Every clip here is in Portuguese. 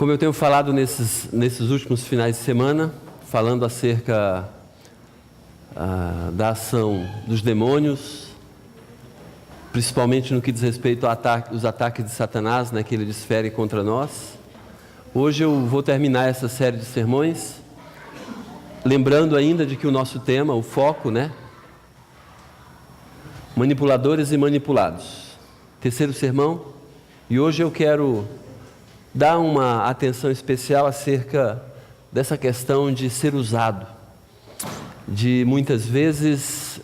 Como eu tenho falado nesses últimos finais de semana, falando acerca da ação dos demônios, principalmente no que diz respeito aos ataques de Satanás, né, que ele desfere contra nós. Hoje eu vou terminar essa série de sermões, lembrando ainda de que o nosso tema, o foco, né? Manipuladores e manipulados. Terceiro sermão, e hoje eu quero dar uma atenção especial acerca dessa questão de ser usado, de muitas vezes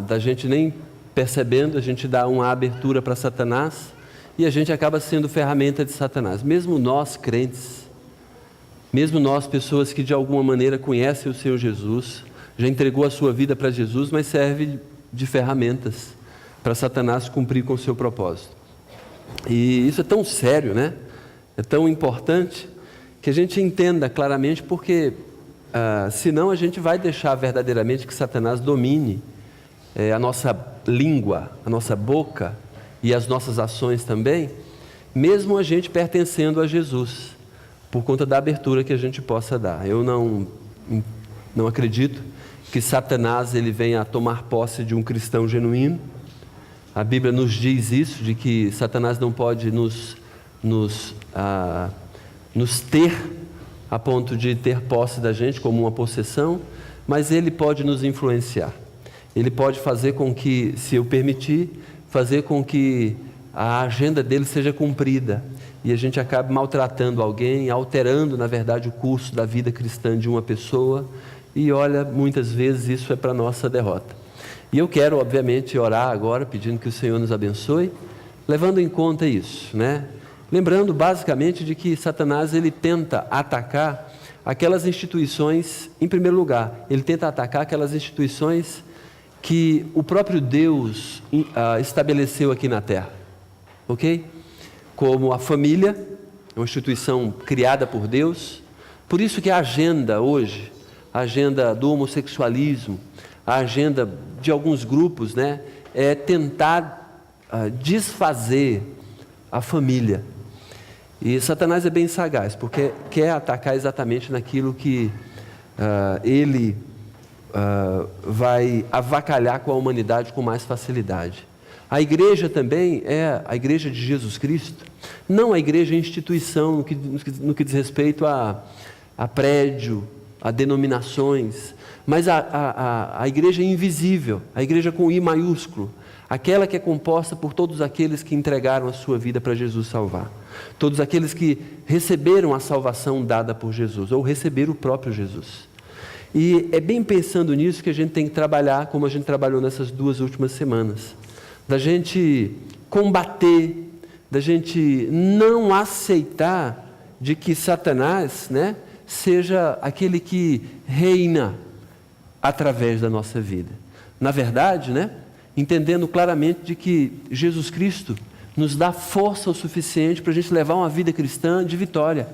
da gente nem percebendo, a gente dá uma abertura para Satanás e a gente acaba sendo ferramenta de Satanás. Mesmo nós crentes, mesmo nós pessoas que de alguma maneira conhecem o Senhor Jesus, já entregou a sua vida para Jesus, mas serve de ferramentas para Satanás cumprir com o seu propósito. E isso é tão sério, né? É tão importante que a gente entenda claramente, porque senão a gente vai deixar verdadeiramente que Satanás domine a nossa língua, a nossa boca e as nossas ações também, mesmo a gente pertencendo a Jesus, por conta da abertura que a gente possa dar. Eu não acredito que Satanás ele venha a tomar posse de um cristão genuíno. A Bíblia nos diz isso, de que Satanás não pode nos ter a ponto de ter posse da gente como uma possessão, mas ele pode nos influenciar. Ele pode fazer com que, se eu permitir, fazer com que a agenda dele seja cumprida e a gente acabe maltratando alguém, alterando, na verdade, o curso da vida cristã de uma pessoa. E olha, muitas vezes isso é para a nossa derrota. E eu quero, obviamente, orar agora, pedindo que o Senhor nos abençoe, levando em conta isso, né? Lembrando basicamente de que Satanás ele tenta atacar aquelas instituições, em primeiro lugar, ele tenta atacar aquelas instituições que o próprio Deus estabeleceu aqui na terra, ok? Como a família, uma instituição criada por Deus. Por isso que a agenda hoje, a agenda do homossexualismo, a agenda de alguns grupos, né, é tentar desfazer a família. E Satanás é bem sagaz, porque quer atacar exatamente naquilo que ele vai avacalhar com a humanidade com mais facilidade. A igreja também é a igreja de Jesus Cristo, não a igreja instituição no que diz respeito a prédio, a denominações, mas a igreja invisível, a igreja com I maiúsculo, aquela que é composta por todos aqueles que entregaram a sua vida para Jesus salvar, todos aqueles que receberam a salvação dada por Jesus, ou receberam o próprio Jesus. E é bem pensando nisso que a gente tem que trabalhar, como a gente trabalhou nessas 2 últimas semanas, da gente combater, da gente não aceitar de que Satanás, né, seja aquele que reina através da nossa vida. Na verdade, né, entendendo claramente de que Jesus Cristo nos dá força o suficiente para a gente levar uma vida cristã de vitória.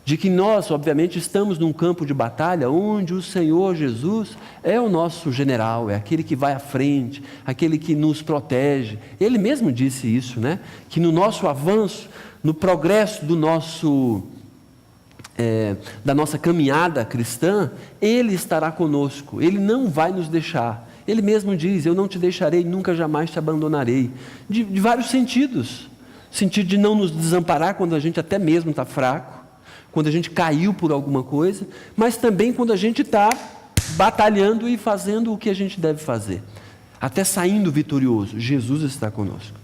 De que nós, obviamente, estamos num campo de batalha onde o Senhor Jesus é o nosso general, é aquele que vai à frente, aquele que nos protege. Ele mesmo disse isso, né? Que no nosso avanço, no progresso da nossa caminhada cristã, Ele estará conosco, Ele não vai nos deixar. Ele mesmo diz, eu não te deixarei, nunca jamais te abandonarei. De vários sentidos. Sentido de não nos desamparar quando a gente até mesmo está fraco, quando a gente caiu por alguma coisa, mas também quando a gente está batalhando e fazendo o que a gente deve fazer. Até saindo vitorioso, Jesus está conosco.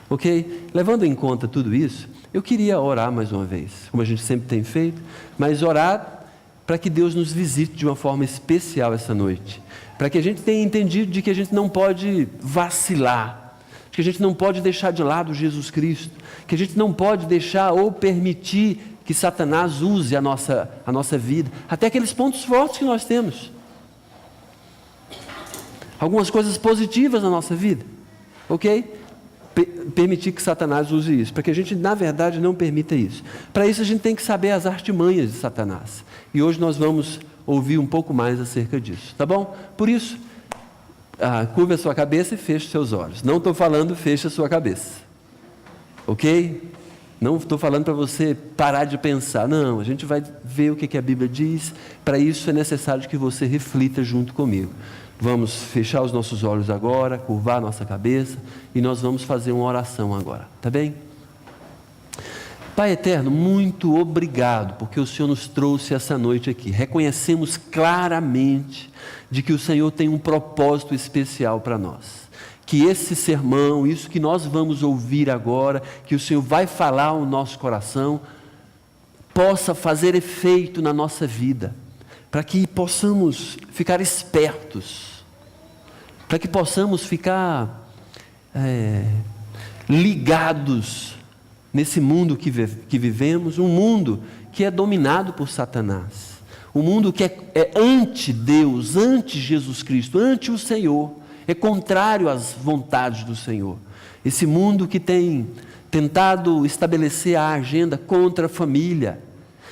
Ok? Levando em conta tudo isso, eu queria orar mais uma vez, como a gente sempre tem feito, mas orar para que Deus nos visite de uma forma especial essa noite. Para que a gente tenha entendido de que a gente não pode vacilar, que a gente não pode deixar de lado Jesus Cristo, que a gente não pode deixar ou permitir que Satanás use a nossa vida, até aqueles pontos fortes que nós temos. Algumas coisas positivas na nossa vida, ok? Permitir que Satanás use isso, para que a gente, na verdade, não permita isso. Para isso a gente tem que saber as artimanhas de Satanás. E hoje nós vamos ouvir um pouco mais acerca disso, tá bom? Por isso, curva a sua cabeça e feche seus olhos. Não estou falando feche a sua cabeça, ok? Não estou falando para você parar de pensar. Não, a gente vai ver o que a Bíblia diz. Para isso é necessário que você reflita junto comigo. Vamos fechar os nossos olhos agora, curvar a nossa cabeça e nós vamos fazer uma oração agora, tá bem? Pai eterno, muito obrigado porque o Senhor nos trouxe essa noite aqui. Reconhecemos claramente de que o Senhor tem um propósito especial para nós. Que esse sermão, isso que nós vamos ouvir agora, que o Senhor vai falar ao nosso coração, possa fazer efeito na nossa vida, para que possamos ficar espertos, para que possamos ficar ligados nesse mundo que vivemos, um mundo que é dominado por Satanás, um mundo que é anti-Deus, anti-Jesus Cristo, anti o Senhor, é contrário às vontades do Senhor. Esse mundo que tem tentado estabelecer a agenda contra a família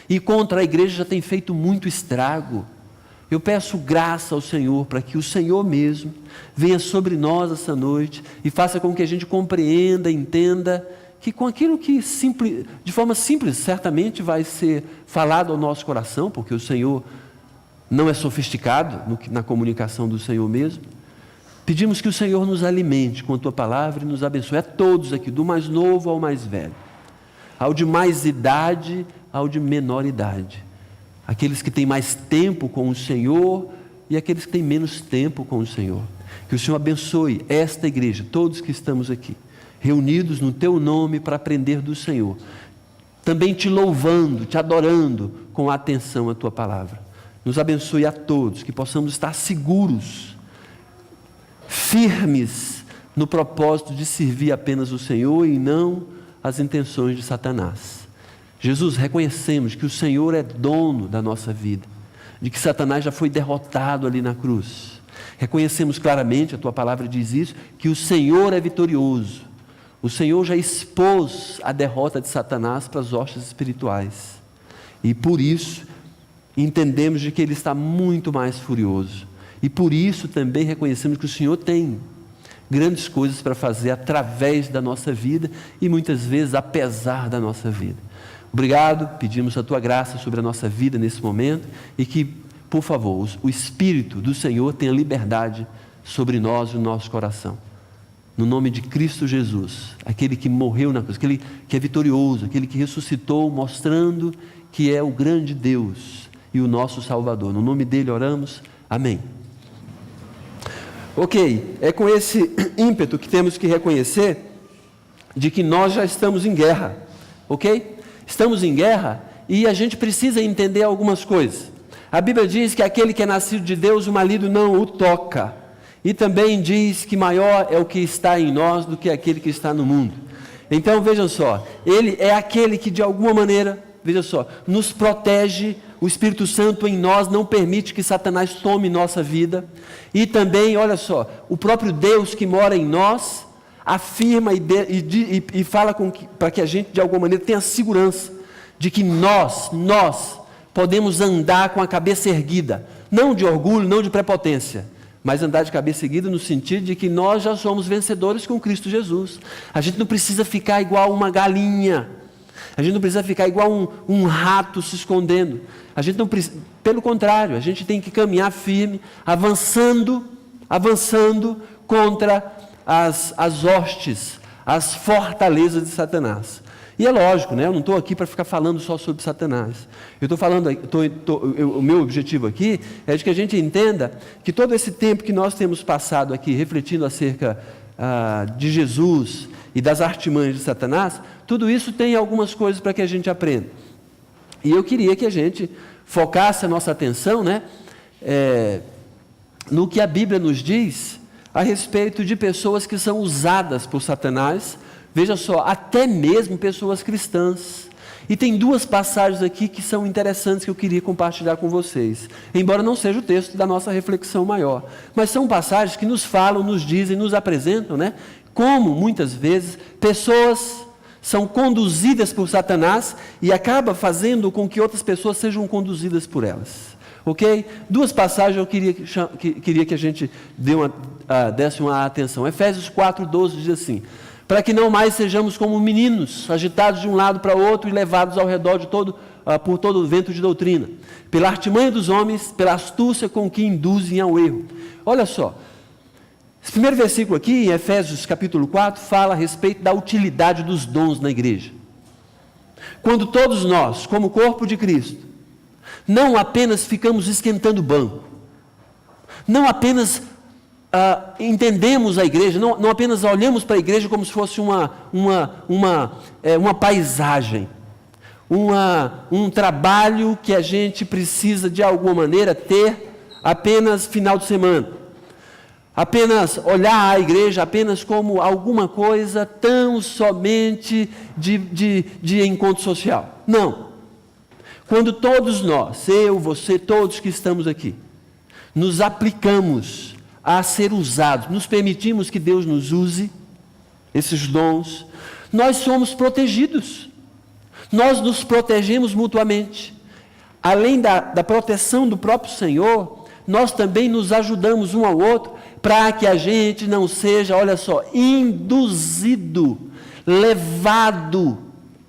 e contra a igreja já tem feito muito estrago. Eu peço graça ao Senhor para que o Senhor mesmo venha sobre nós essa noite e faça com que a gente compreenda, entenda que com aquilo que de forma simples certamente vai ser falado ao nosso coração, porque o Senhor não é sofisticado na comunicação do Senhor mesmo. Pedimos que o Senhor nos alimente com a Tua palavra e nos abençoe a todos aqui, do mais novo ao mais velho, ao de mais idade, ao de menor idade, aqueles que têm mais tempo com o Senhor e aqueles que têm menos tempo com o Senhor. Que o Senhor abençoe esta igreja, todos que estamos aqui, reunidos no Teu nome para aprender do Senhor, também Te louvando, Te adorando com atenção à Tua palavra. Nos abençoe a todos, que possamos estar seguros, firmes no propósito de servir apenas o Senhor e não as intenções de Satanás. Jesus, reconhecemos que o Senhor é dono da nossa vida, de que Satanás já foi derrotado ali na cruz. Reconhecemos claramente, a Tua palavra diz isso, que o Senhor é vitorioso. O Senhor já expôs a derrota de Satanás para as hostes espirituais. E por isso, entendemos de que ele está muito mais furioso. E por isso também reconhecemos que o Senhor tem grandes coisas para fazer através da nossa vida e muitas vezes apesar da nossa vida. Obrigado, pedimos a Tua graça sobre a nossa vida nesse momento e que, por favor, o Espírito do Senhor tenha liberdade sobre nós e o nosso coração. No nome de Cristo Jesus, aquele que morreu na cruz, aquele que é vitorioso, aquele que ressuscitou, mostrando que é o grande Deus e o nosso Salvador. No nome dele oramos. Amém. Ok, é com esse ímpeto que temos que reconhecer de que nós já estamos em guerra, ok? Estamos em guerra e a gente precisa entender algumas coisas. A Bíblia diz que aquele que é nascido de Deus, o maligno não o toca. E também diz que maior é o que está em nós do que aquele que está no mundo. Então vejam só, ele é aquele que de alguma maneira, veja só, nos protege. O Espírito Santo em nós não permite que Satanás tome nossa vida. E também, olha só, o próprio Deus que mora em nós afirma e fala para que a gente de alguma maneira tenha segurança de que nós podemos andar com a cabeça erguida, não de orgulho, não de prepotência, mas andar de cabeça erguida no sentido de que nós já somos vencedores com Cristo Jesus. A gente não precisa ficar igual uma galinha. A gente não precisa ficar igual um rato se escondendo. A gente não precisa, pelo contrário, a gente tem que caminhar firme, avançando contra as hostes, as fortalezas de Satanás. E é lógico, né? Eu não estou aqui para ficar falando só sobre Satanás. Eu estou falando, o meu objetivo aqui é de que a gente entenda que todo esse tempo que nós temos passado aqui refletindo acerca de Jesus e das artimanhas de Satanás, tudo isso tem algumas coisas para que a gente aprenda. E eu queria que a gente focasse a nossa atenção, né, no que a Bíblia nos diz a respeito de pessoas que são usadas por Satanás. Veja só, até mesmo pessoas cristãs. E tem duas passagens aqui que são interessantes que eu queria compartilhar com vocês, embora não seja o texto da nossa reflexão maior, mas são passagens que nos falam, nos dizem, nos apresentam, né, como muitas vezes pessoas são conduzidas por Satanás e acaba fazendo com que outras pessoas sejam conduzidas por elas. Ok? Duas passagens eu queria que a gente desse uma atenção. Efésios 4:12 diz assim: para que não mais sejamos como meninos, agitados de um lado para o outro e levados ao redor por todo o vento de doutrina, pela artimanha dos homens, pela astúcia com que induzem ao erro. Olha só, esse primeiro versículo aqui, em Efésios capítulo 4, fala a respeito da utilidade dos dons na igreja. Quando todos nós, como corpo de Cristo, não apenas ficamos esquentando o banco, não apenas entendemos a igreja, não apenas olhamos para a igreja como se fosse uma paisagem, um trabalho que a gente precisa de alguma maneira ter apenas final de semana, apenas olhar a igreja apenas como alguma coisa tão somente de encontro social. Não. Quando todos nós, eu, você, todos que estamos aqui, nos aplicamos a ser usados, nos permitimos que Deus nos use, esses dons, nós somos protegidos. Nós nos protegemos mutuamente. Além da proteção do próprio Senhor, nós também nos ajudamos um ao outro, para que a gente não seja, olha só, induzido, levado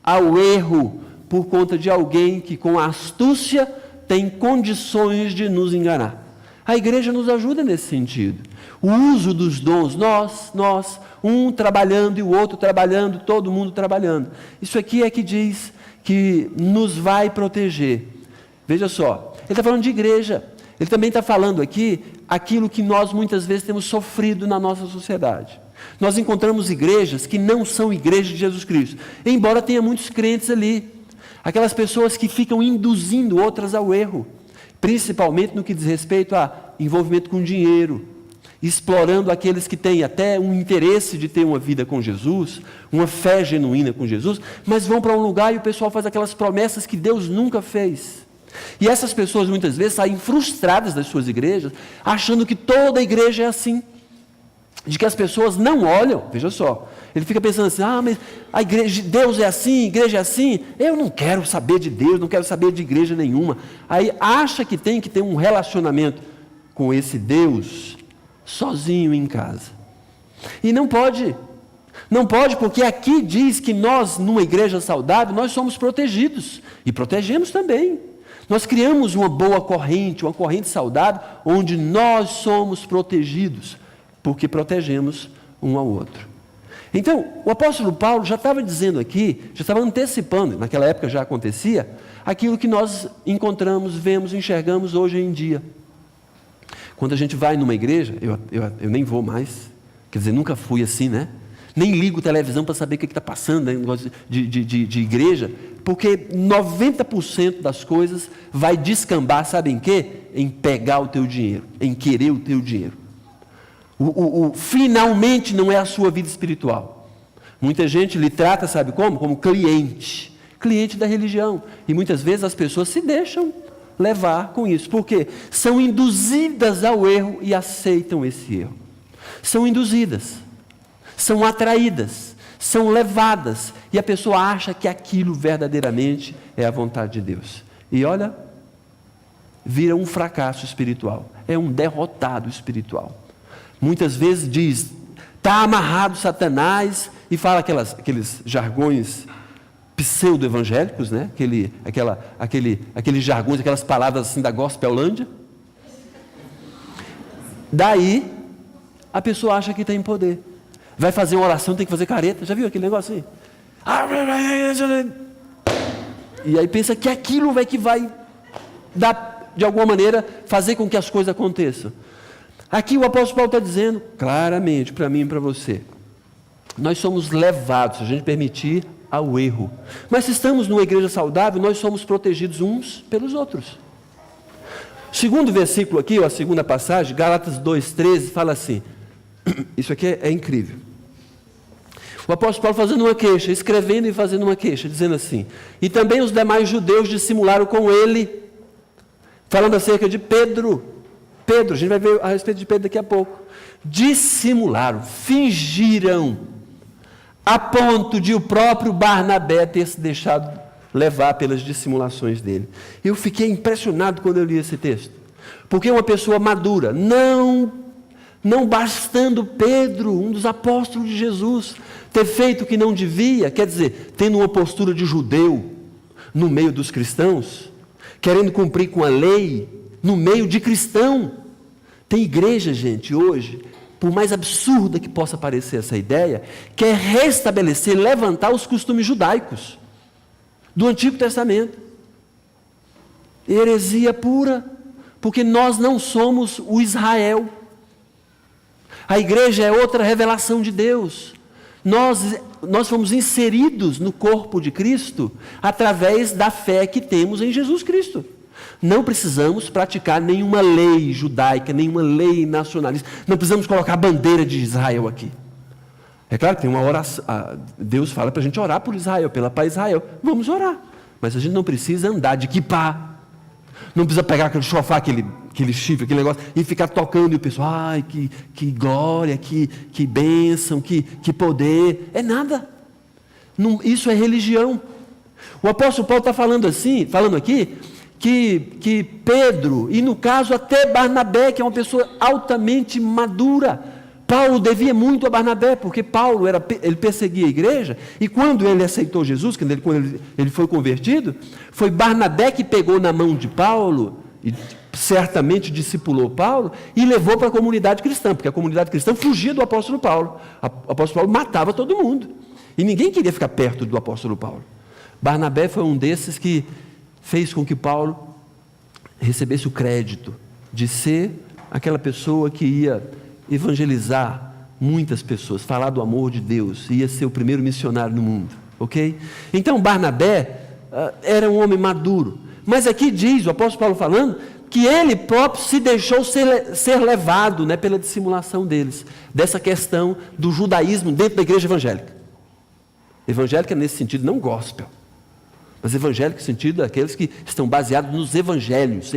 ao erro, por conta de alguém que com astúcia tem condições de nos enganar. A igreja nos ajuda nesse sentido. O uso dos dons, nós, um trabalhando e o outro trabalhando, todo mundo trabalhando. Isso aqui é que diz que nos vai proteger. Veja só, ele está falando de igreja. Ele também está falando aqui aquilo que nós muitas vezes temos sofrido na nossa sociedade. Nós encontramos igrejas que não são igrejas de Jesus Cristo, embora tenha muitos crentes ali. Aquelas pessoas que ficam induzindo outras ao erro, principalmente no que diz respeito a envolvimento com dinheiro, explorando aqueles que têm até um interesse de ter uma vida com Jesus, uma fé genuína com Jesus, mas vão para um lugar e o pessoal faz aquelas promessas que Deus nunca fez. E essas pessoas muitas vezes saem frustradas das suas igrejas, achando que toda a igreja é assim, de que as pessoas não olham. Veja só, ele fica pensando assim, mas a igreja, Deus é assim, a igreja é assim, eu não quero saber de Deus, não quero saber de igreja nenhuma. Aí acha que tem que ter um relacionamento com esse Deus sozinho em casa. E não pode, porque aqui diz que nós, numa igreja saudável, nós somos protegidos, e protegemos também. Nós criamos uma boa corrente, uma corrente saudável, onde nós somos protegidos, porque protegemos um ao outro. Então, o apóstolo Paulo já estava dizendo aqui, já estava antecipando, naquela época já acontecia, aquilo que nós encontramos, vemos, enxergamos hoje em dia. Quando a gente vai numa igreja, eu nem vou mais, quer dizer, nunca fui assim, né? Nem ligo televisão para saber o que está passando, né? Negócio de igreja, porque 90% das coisas vai descambar, sabe em quê? Em pegar o teu dinheiro, em querer o teu dinheiro. Finalmente não é a sua vida espiritual. Muita gente lhe trata, sabe como? Como cliente da religião. E muitas vezes as pessoas se deixam levar com isso, porque são induzidas ao erro e aceitam esse erro. São induzidas, são atraídas, são levadas, e a pessoa acha que aquilo verdadeiramente é a vontade de Deus. E olha, vira um fracasso espiritual, é um derrotado espiritual. Muitas vezes diz, está amarrado Satanás, e fala aqueles jargões pseudo-evangélicos, né? Aqueles jargões, aquelas palavras assim da Gospelândia. Daí, a pessoa acha que tem poder. Vai fazer uma oração, tem que fazer careta. Já viu aquele negócio assim? E aí pensa que aquilo que vai dar, de alguma maneira, fazer com que as coisas aconteçam. Aqui o apóstolo Paulo está dizendo claramente para mim e para você, nós somos levados, se a gente permitir, ao erro. Mas se estamos numa igreja saudável, nós somos protegidos uns pelos outros. O segundo versículo aqui, ou a segunda passagem, Gálatas 2,13, fala assim, isso aqui é incrível. O apóstolo Paulo fazendo uma queixa, escrevendo e fazendo uma queixa, dizendo assim, e também os demais judeus dissimularam com ele, falando acerca de Pedro, a gente vai ver a respeito de Pedro daqui a pouco, dissimularam, fingiram, a ponto de o próprio Barnabé ter se deixado levar pelas dissimulações dele. Eu fiquei impressionado quando eu li esse texto, porque uma pessoa madura Não bastando Pedro, um dos apóstolos de Jesus, ter feito o que não devia, quer dizer, tendo uma postura de judeu no meio dos cristãos, querendo cumprir com a lei no meio de cristão. Tem igreja, gente, hoje, por mais absurda que possa parecer essa ideia, quer restabelecer, levantar os costumes judaicos do Antigo Testamento. Heresia pura, porque nós não somos o Israel. A igreja é outra revelação de Deus. Nós fomos inseridos no corpo de Cristo através da fé que temos em Jesus Cristo. Não precisamos praticar nenhuma lei judaica, nenhuma lei nacionalista. Não precisamos colocar a bandeira de Israel aqui. É claro que tem uma oração. Deus fala para a gente orar por Israel, pela paz de Israel. Vamos orar. Mas a gente não precisa andar de kippá. Não precisa pegar aquele chofar, aquele chifre, aquele negócio, e ficar tocando, e o pessoal, ai, que glória, que bênção, que poder. É nada. Não, isso é religião. O apóstolo Paulo está falando aqui, que Pedro, e no caso até Barnabé, que é uma pessoa altamente madura, Paulo devia muito a Barnabé, porque Paulo ele perseguia a igreja, e quando ele aceitou Jesus, quando ele foi convertido, foi Barnabé que pegou na mão de Paulo, e certamente discipulou Paulo, e levou para a comunidade cristã, porque a comunidade cristã fugia do apóstolo Paulo. O apóstolo Paulo matava todo mundo, e ninguém queria ficar perto do apóstolo Paulo. Barnabé foi um desses que fez com que Paulo recebesse o crédito de ser aquela pessoa que ia evangelizar muitas pessoas, falar do amor de Deus, ia ser o primeiro missionário no mundo, ok? Então Barnabé era um homem maduro, mas aqui diz, o apóstolo Paulo falando, que ele próprio se deixou ser levado, né, pela dissimulação deles, dessa questão do judaísmo dentro da igreja evangélica. Evangélica nesse sentido, não gospel, mas evangélico no sentido daqueles que estão baseados nos evangelhos,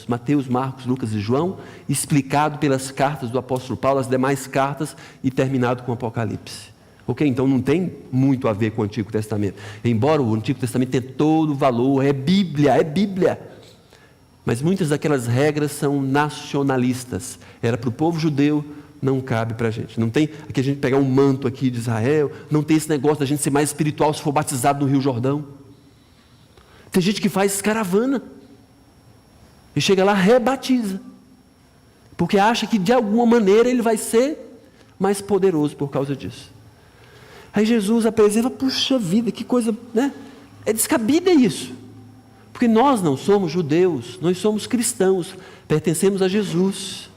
Mateus, Marcos, Lucas e João, explicado pelas cartas do apóstolo Paulo, as demais cartas, e terminado com Apocalipse. Ok? Então não tem muito a ver com o Antigo Testamento. Embora o Antigo Testamento tenha todo o valor, é Bíblia. Mas muitas daquelas regras são nacionalistas. Era para o povo judeu, não cabe para a gente. Não tem aqui a gente pegar um manto aqui de Israel, não tem esse negócio da gente ser mais espiritual se for batizado no Rio Jordão. Tem gente que faz caravana e chega lá, rebatiza, porque acha que de alguma maneira ele vai ser mais poderoso por causa disso. Aí Jesus apresenta, puxa vida, que coisa, né? É descabida isso, porque nós não somos judeus, nós somos cristãos, pertencemos a Jesus.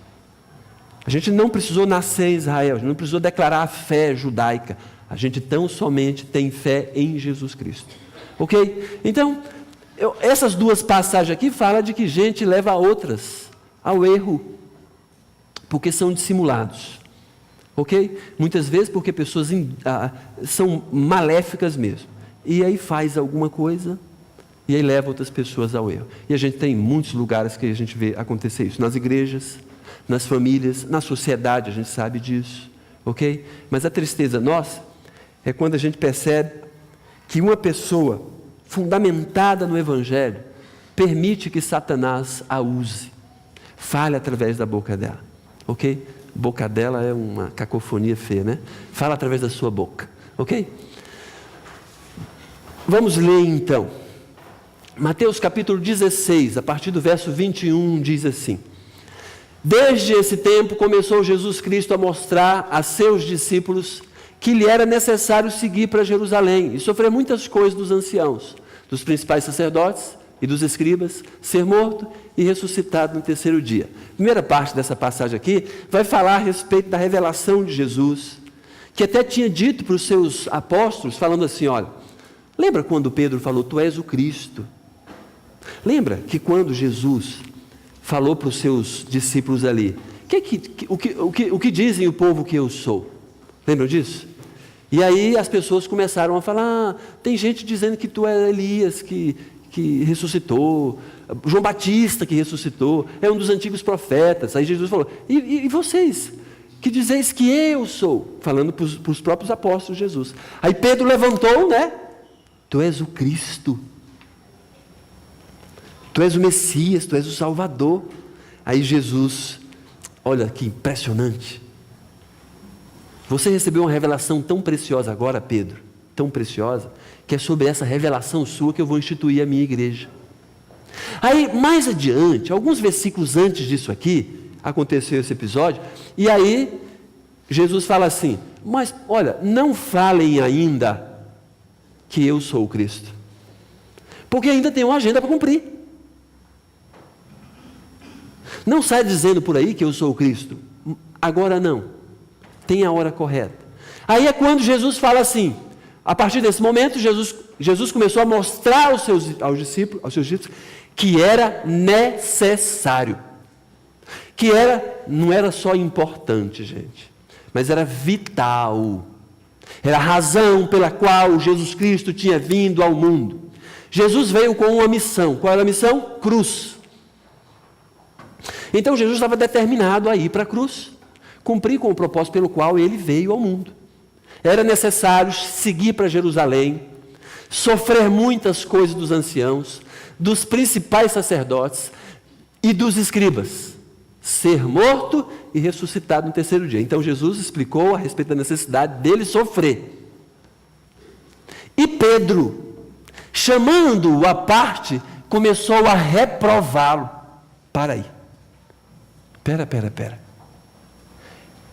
A gente não precisou nascer em Israel, a gente não precisou declarar a fé judaica, a gente tão somente tem fé em Jesus Cristo. Ok? Então, essas duas passagens aqui falam de que gente leva outras ao erro, porque são dissimulados. Ok? Muitas vezes porque pessoas são maléficas mesmo. E aí faz alguma coisa, e aí leva outras pessoas ao erro. E a gente tem muitos lugares que a gente vê acontecer isso. Nas igrejas, nas famílias, na sociedade, a gente sabe disso. Ok? Mas a tristeza nossa é quando a gente percebe que uma pessoa fundamentada no Evangelho permite que Satanás a use, fale através da boca dela, ok? Boca dela é uma cacofonia feia, né? Fala através da sua boca, ok? Vamos ler então, Mateus capítulo 16, a partir do verso 21, diz assim: desde esse tempo começou Jesus Cristo a mostrar a seus discípulos que lhe era necessário seguir para Jerusalém e sofrer muitas coisas dos anciãos, dos principais sacerdotes e dos escribas, ser morto e ressuscitado no terceiro dia. A primeira parte dessa passagem aqui vai falar a respeito da revelação de Jesus, que até tinha dito para os seus apóstolos, falando assim, olha, lembra quando Pedro falou, tu és o Cristo? Lembra que quando Jesus falou para os seus discípulos ali, o que dizem o povo que eu sou? Lembram disso? E aí as pessoas começaram a falar, tem gente dizendo que tu é Elias que ressuscitou, João Batista que ressuscitou, é um dos antigos profetas. Aí Jesus falou, e vocês, que dizeis que eu sou? Falando para os próprios apóstolos de Jesus. Aí Pedro levantou, né? Tu és o Cristo, tu és o Messias, tu és o Salvador. Aí Jesus, olha que impressionante. Você recebeu uma revelação tão preciosa agora, Pedro, tão preciosa, que é sobre essa revelação sua que eu vou instituir a minha igreja. Aí, mais adiante, alguns versículos antes disso aqui, aconteceu esse episódio, e aí Jesus fala assim, mas olha, não falem ainda que eu sou o Cristo, porque ainda tem uma agenda para cumprir. Não sai dizendo por aí que eu sou o Cristo, agora não, tem a hora correta. Aí é quando Jesus fala assim, a partir desse momento, Jesus começou a mostrar aos seus discípulos que era necessário, que não era só importante, gente, mas era vital, era a razão pela qual Jesus Cristo tinha vindo ao mundo. Jesus veio com uma missão. Qual era a missão? Cruz. Então Jesus estava determinado a ir para a cruz, cumprir com o propósito pelo qual ele veio ao mundo. Era necessário seguir para Jerusalém, sofrer muitas coisas dos anciãos, dos principais sacerdotes e dos escribas, ser morto e ressuscitado no terceiro dia. Então Jesus explicou a respeito da necessidade dele sofrer. E Pedro, chamando-o à parte, começou a reprová-lo. Para aí. Pera.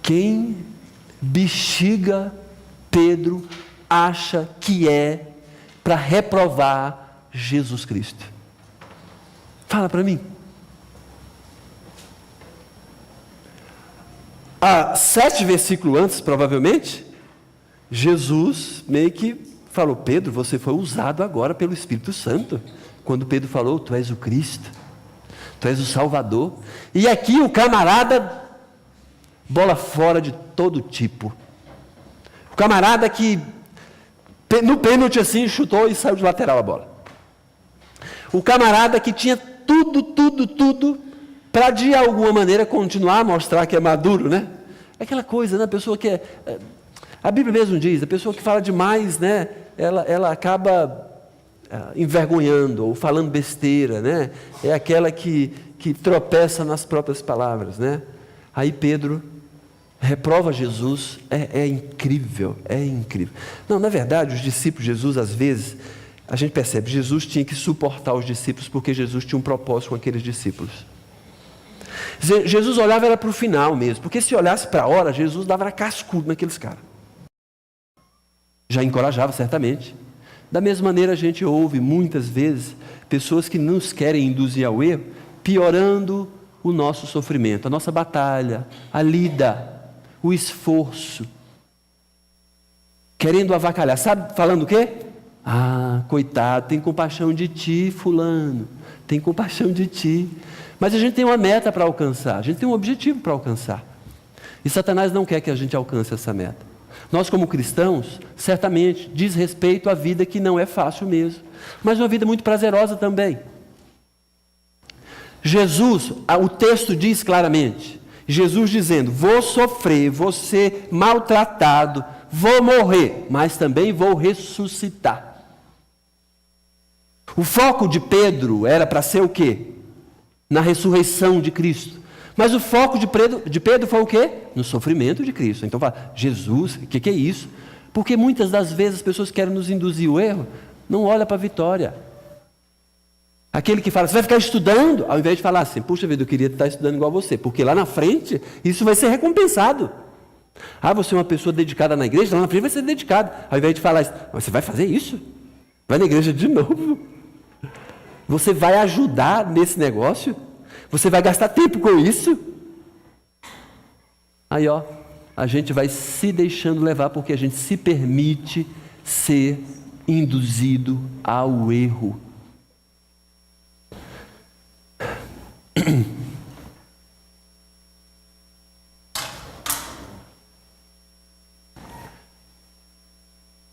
Quem bexiga Pedro acha que é para reprovar Jesus Cristo? Fala para mim. Há 7 versículos antes, provavelmente, Jesus meio que falou, Pedro, você foi usado agora pelo Espírito Santo. Quando Pedro falou, tu és o Cristo, tu és o Salvador. E aqui o camarada, bola fora de todo tipo. O camarada que, no pênalti assim, chutou e saiu de lateral a bola. O camarada que tinha tudo, para de alguma maneira continuar a mostrar que é maduro, né? Aquela coisa, né? A pessoa que a Bíblia mesmo diz, a pessoa que fala demais, né? Ela acaba envergonhando ou falando besteira, né? É aquela que tropeça nas próprias palavras, né? Aí Pedro reprova Jesus, é incrível. Não, na verdade, os discípulos de Jesus, às vezes, a gente percebe, Jesus tinha que suportar os discípulos, porque Jesus tinha um propósito com aqueles discípulos. Jesus olhava era para o final mesmo, porque se olhasse para a hora, Jesus dava cascudo naqueles caras. Já encorajava, certamente. Da mesma maneira, a gente ouve, muitas vezes, pessoas que nos querem induzir ao erro, piorando o nosso sofrimento, a nossa batalha, a lida, o esforço, querendo avacalhar. Sabe, falando o quê? Ah, coitado, tem compaixão de ti, fulano, tem compaixão de ti. Mas a gente tem uma meta para alcançar, a gente tem um objetivo para alcançar. E Satanás não quer que a gente alcance essa meta. Nós, como cristãos, certamente diz respeito à vida que não é fácil mesmo, mas uma vida muito prazerosa também. Jesus, o texto diz claramente, Jesus dizendo, vou sofrer, vou ser maltratado, vou morrer, mas também vou ressuscitar. O foco de Pedro era para ser o quê? Na ressurreição de Cristo. Mas o foco de Pedro foi o quê? No sofrimento de Cristo. Então fala, Jesus, o que é isso? Porque muitas das vezes as pessoas querem nos induzir o erro, não olha para a vitória. Aquele que fala, você vai ficar estudando, ao invés de falar assim, puxa vida, eu queria estar estudando igual você, porque lá na frente, isso vai ser recompensado. Ah, você é uma pessoa dedicada na igreja, lá na frente vai ser dedicado. Ao invés de falar isso, você vai fazer isso? Vai na igreja de novo? Você vai ajudar nesse negócio? Você vai gastar tempo com isso? Aí, a gente vai se deixando levar porque a gente se permite ser induzido ao erro.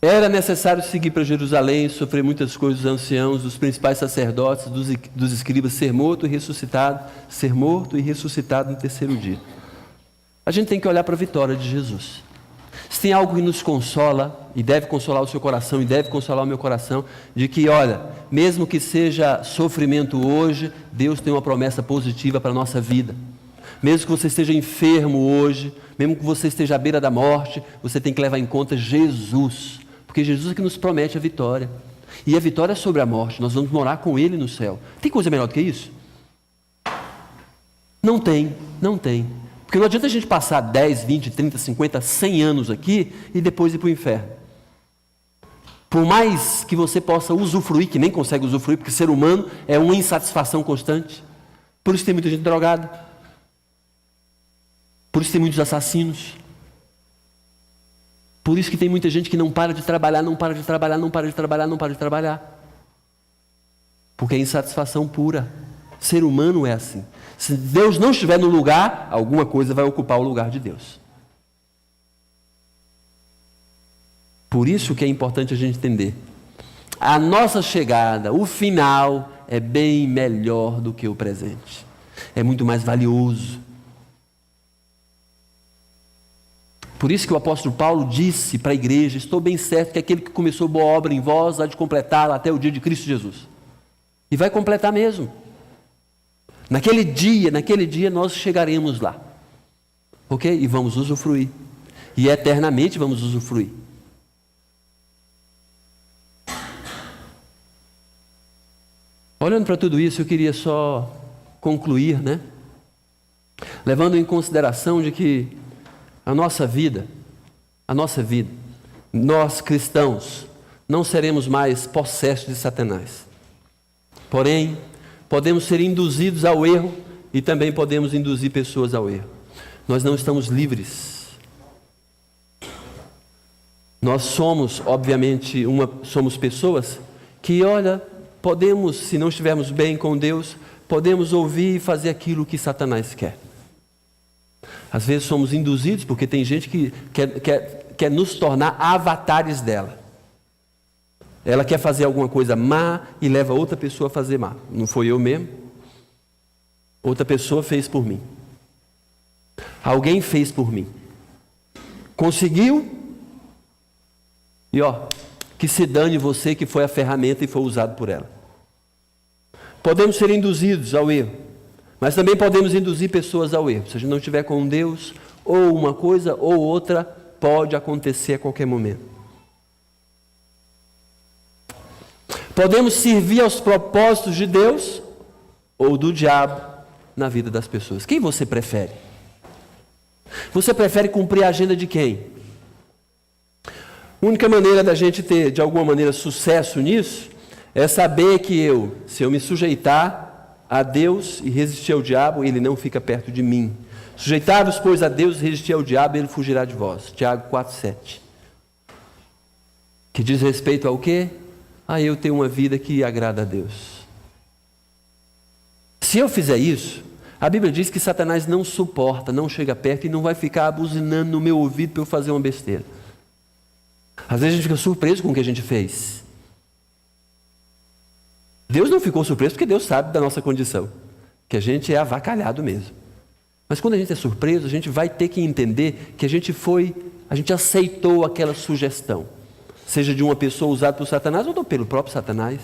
Era necessário seguir para Jerusalém, sofrer muitas coisas dos anciãos, dos principais sacerdotes, dos escribas, ser morto e ressuscitado no terceiro dia. A gente tem que olhar para a vitória de Jesus. Se tem algo que nos consola, e deve consolar o seu coração, e deve consolar o meu coração, de que, olha, mesmo que seja sofrimento hoje, Deus tem uma promessa positiva para a nossa vida. Mesmo que você esteja enfermo hoje, mesmo que você esteja à beira da morte, você tem que levar em conta Jesus, porque Jesus é que nos promete a vitória. E a vitória é sobre a morte, nós vamos morar com Ele no céu. Tem coisa melhor do que isso? Não tem, não tem. Porque não adianta a gente passar 10, 20, 30, 50, 100 anos aqui e depois ir para o inferno. Por mais que você possa usufruir, que nem consegue usufruir, porque ser humano é uma insatisfação constante. Por isso tem muita gente drogada. Por isso tem muitos assassinos. Por isso que tem muita gente que não para de trabalhar, não para de trabalhar, não para de trabalhar, não para de trabalhar. Porque é insatisfação pura. Ser humano é assim. Se Deus não estiver no lugar, alguma coisa vai ocupar o lugar de Deus. Por isso que é importante a gente entender. A nossa chegada, o final, é bem melhor do que o presente. É muito mais valioso. Por isso que o apóstolo Paulo disse para a igreja: estou bem certo que aquele que começou boa obra em vós há de completá-la até o dia de Cristo Jesus. E vai completar mesmo. Naquele dia nós chegaremos lá. Ok? E vamos usufruir. E eternamente vamos usufruir. Olhando para tudo isso, eu queria só concluir, levando em consideração de que a nossa vida, nós cristãos, não seremos mais possessos de Satanás. Porém, podemos ser induzidos ao erro e também podemos induzir pessoas ao erro. Nós não estamos livres. Nós somos, obviamente, somos pessoas que, podemos, se não estivermos bem com Deus, podemos ouvir e fazer aquilo que Satanás quer. Às vezes somos induzidos, porque tem gente que quer nos tornar avatares dela. Ela quer fazer alguma coisa má e leva outra pessoa a fazer má. Não foi eu mesmo. Outra pessoa fez por mim. Alguém fez por mim. Conseguiu? E que se dane você que foi a ferramenta e foi usado por ela. Podemos ser induzidos ao erro, mas também podemos induzir pessoas ao erro. Se a gente não estiver com Deus, ou uma coisa ou outra pode acontecer a qualquer momento. Podemos servir aos propósitos de Deus ou do diabo na vida das pessoas. Quem você prefere? Você prefere cumprir a agenda de quem? A única maneira da gente ter, de alguma maneira, sucesso nisso, é saber que se eu me sujeitar a Deus e resistir ao diabo, ele não fica perto de mim. Sujeitar-vos, pois, a Deus e resistir ao diabo, ele fugirá de vós. Tiago 4,7. Que diz respeito ao quê? Eu tenho uma vida que agrada a Deus. Se eu fizer isso, a Bíblia diz que Satanás não suporta, não chega perto e não vai ficar buzinando no meu ouvido para eu fazer uma besteira. Às vezes a gente fica surpreso com o que a gente fez. Deus não ficou surpreso porque Deus sabe da nossa condição, que a gente é avacalhado mesmo. Mas quando a gente é surpreso, a gente vai ter que entender que a gente aceitou aquela sugestão, seja de uma pessoa usada por Satanás ou pelo próprio Satanás.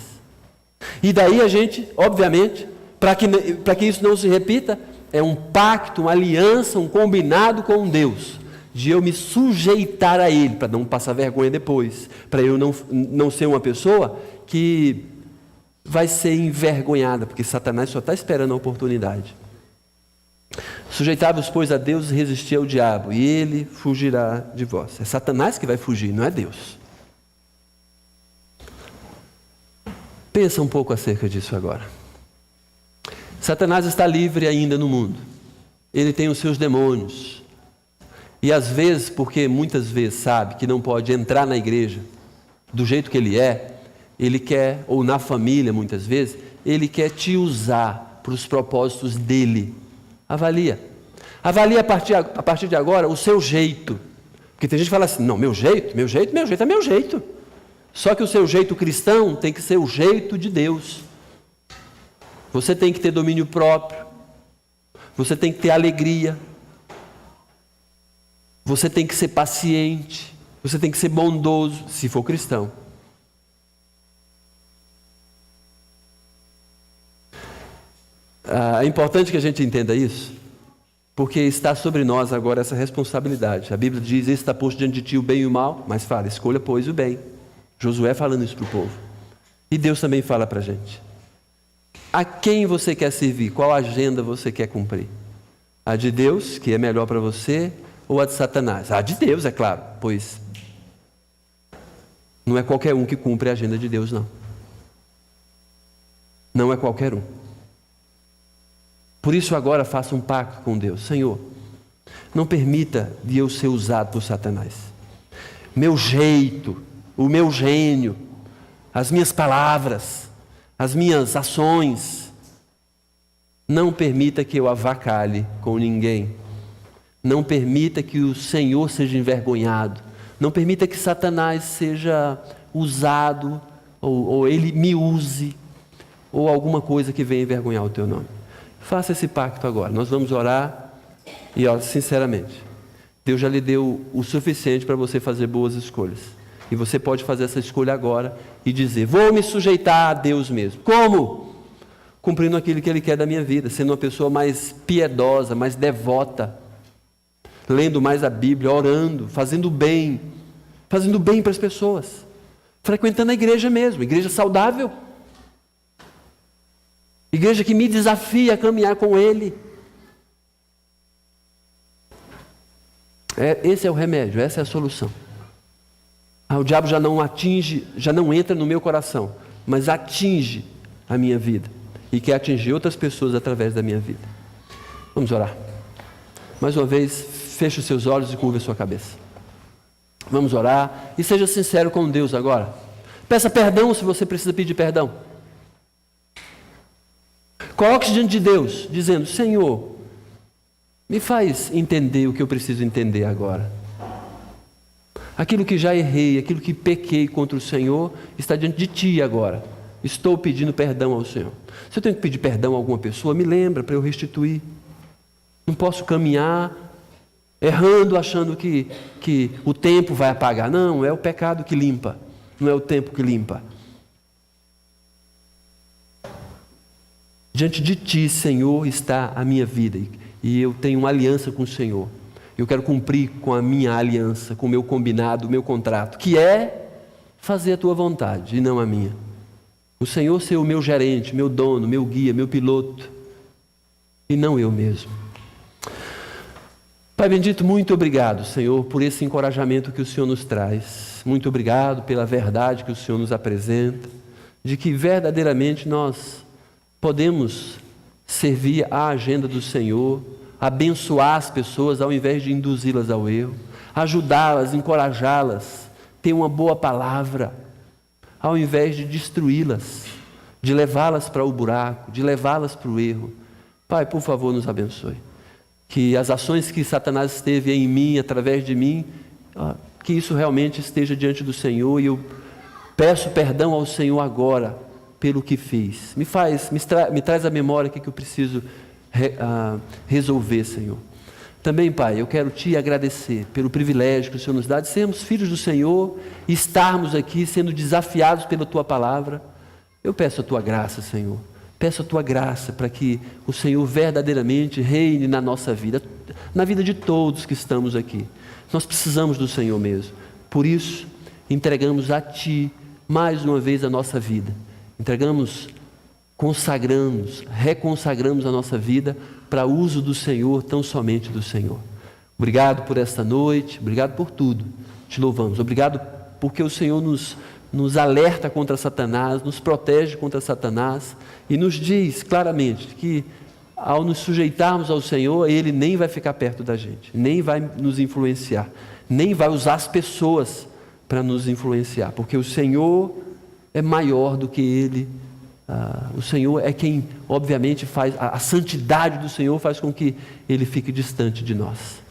E daí a gente, obviamente, para que isso não se repita, é um pacto, uma aliança, um combinado com Deus, de eu me sujeitar a Ele, para não passar vergonha depois, para eu não ser uma pessoa que vai ser envergonhada, porque Satanás só está esperando a oportunidade. Sujeitai-vos, pois, a Deus e resistir ao diabo, e ele fugirá de vós. É Satanás que vai fugir, não é Deus. Pensa um pouco acerca disso agora. Satanás está livre ainda no mundo. Ele tem os seus demônios. E às vezes, porque muitas vezes sabe que não pode entrar na igreja do jeito que ele quer, ou na família muitas vezes, ele quer te usar para os propósitos dele. Avalia a partir de agora o seu jeito. Porque tem gente que fala assim: não, meu jeito é meu jeito. Só que o seu jeito cristão tem que ser o jeito de Deus. Você tem que ter domínio próprio. Você tem que ter alegria. Você tem que ser paciente. Você tem que ser bondoso, se for cristão. É importante que a gente entenda isso, porque está sobre nós agora essa responsabilidade. A Bíblia diz: está posto diante de ti o bem e o mal, mas fala, escolha, pois, o bem. Josué falando isso para o povo. E Deus também fala para a gente. A quem você quer servir? Qual agenda você quer cumprir? A de Deus, que é melhor para você, ou a de Satanás? A de Deus, é claro, pois não é qualquer um que cumpre a agenda de Deus, não. Não é qualquer um. Por isso agora faça um pacto com Deus. Senhor, não permita de eu ser usado por Satanás. Meu jeito, o meu gênio, as minhas palavras, as minhas ações, não permita que eu avacalhe com ninguém. Não permita que o Senhor seja envergonhado. Não permita que Satanás seja usado, ou ele me use, ou alguma coisa que venha envergonhar o teu nome. Faça esse pacto agora. Nós vamos orar e, sinceramente, Deus já lhe deu o suficiente para você fazer boas escolhas. E você pode fazer essa escolha agora e dizer: vou me sujeitar a Deus mesmo. Como? Cumprindo aquilo que Ele quer da minha vida, sendo uma pessoa mais piedosa, mais devota, lendo mais a Bíblia, orando, fazendo bem para as pessoas, frequentando a igreja mesmo, igreja saudável, igreja que me desafia a caminhar com Ele. Esse é o remédio, essa é a solução. O diabo já não atinge, já não entra no meu coração, mas atinge a minha vida e quer atingir outras pessoas através da minha vida. Vamos orar. Mais uma vez, feche os seus olhos e curva a sua cabeça. Vamos orar e seja sincero com Deus agora. Peça perdão se você precisa pedir perdão. Coloque-se diante de Deus, dizendo: Senhor, me faz entender o que eu preciso entender agora. Aquilo que já errei, aquilo que pequei contra o Senhor, está diante de Ti agora. Estou pedindo perdão ao Senhor. Se eu tenho que pedir perdão a alguma pessoa, me lembra para eu restituir. Não posso caminhar errando, achando que o tempo vai apagar. Não, é o pecado que limpa, não é o tempo que limpa. Diante de Ti, Senhor, está a minha vida, e eu tenho uma aliança com o Senhor. Eu quero cumprir com a minha aliança, com o meu combinado, o meu contrato, que é fazer a Tua vontade e não a minha. O Senhor ser o meu gerente, meu dono, meu guia, meu piloto, e não eu mesmo. Pai bendito, muito obrigado, Senhor, por esse encorajamento que o Senhor nos traz. Muito obrigado pela verdade que o Senhor nos apresenta, de que verdadeiramente nós podemos servir à agenda do Senhor, abençoar as pessoas ao invés de induzi-las ao erro, ajudá-las, encorajá-las, ter uma boa palavra, ao invés de destruí-las, de levá-las para o buraco, de levá-las para o erro. Pai, por favor, nos abençoe. Que as ações que Satanás teve em mim, através de mim, que isso realmente esteja diante do Senhor, e eu peço perdão ao Senhor agora pelo que fiz. Me traz à memória o que eu preciso resolver, Senhor. Também, Pai, eu quero Te agradecer pelo privilégio que o Senhor nos dá de sermos filhos do Senhor e estarmos aqui sendo desafiados pela Tua palavra. Eu peço a Tua graça, Senhor. Peço a Tua graça para que o Senhor verdadeiramente reine na nossa vida, na vida de todos que estamos aqui. Nós precisamos do Senhor mesmo. Por isso, entregamos a Ti mais uma vez a nossa vida. Entregamos, consagramos, reconsagramos a nossa vida para uso do Senhor, tão somente do Senhor. Obrigado por esta noite, obrigado por tudo. Te louvamos. Obrigado porque o Senhor nos alerta contra Satanás, nos protege contra Satanás e nos diz claramente que ao nos sujeitarmos ao Senhor, Ele nem vai ficar perto da gente, nem vai nos influenciar, nem vai usar as pessoas para nos influenciar, porque o Senhor é maior do que Ele. O Senhor é quem, obviamente, faz, a santidade do Senhor faz com que Ele fique distante de nós.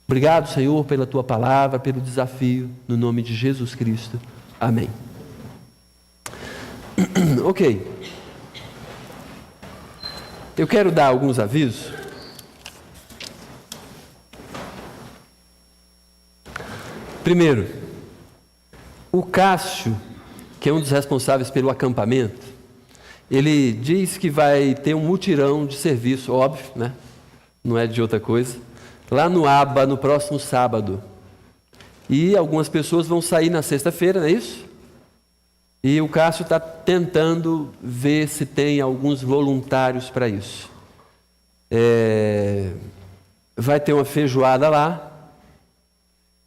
Obrigado, Senhor, pela Tua palavra, pelo desafio, no nome de Jesus Cristo. Amém. Ok. Eu quero dar alguns avisos. Primeiro, o Cássio, que é um dos responsáveis pelo acampamento, ele diz que vai ter um mutirão de serviço, óbvio, né? Não é de outra coisa, lá no ABA, no próximo sábado. E algumas pessoas vão sair na sexta-feira, não é isso? E o Cássio está tentando ver se tem alguns voluntários para isso. Vai ter uma feijoada lá,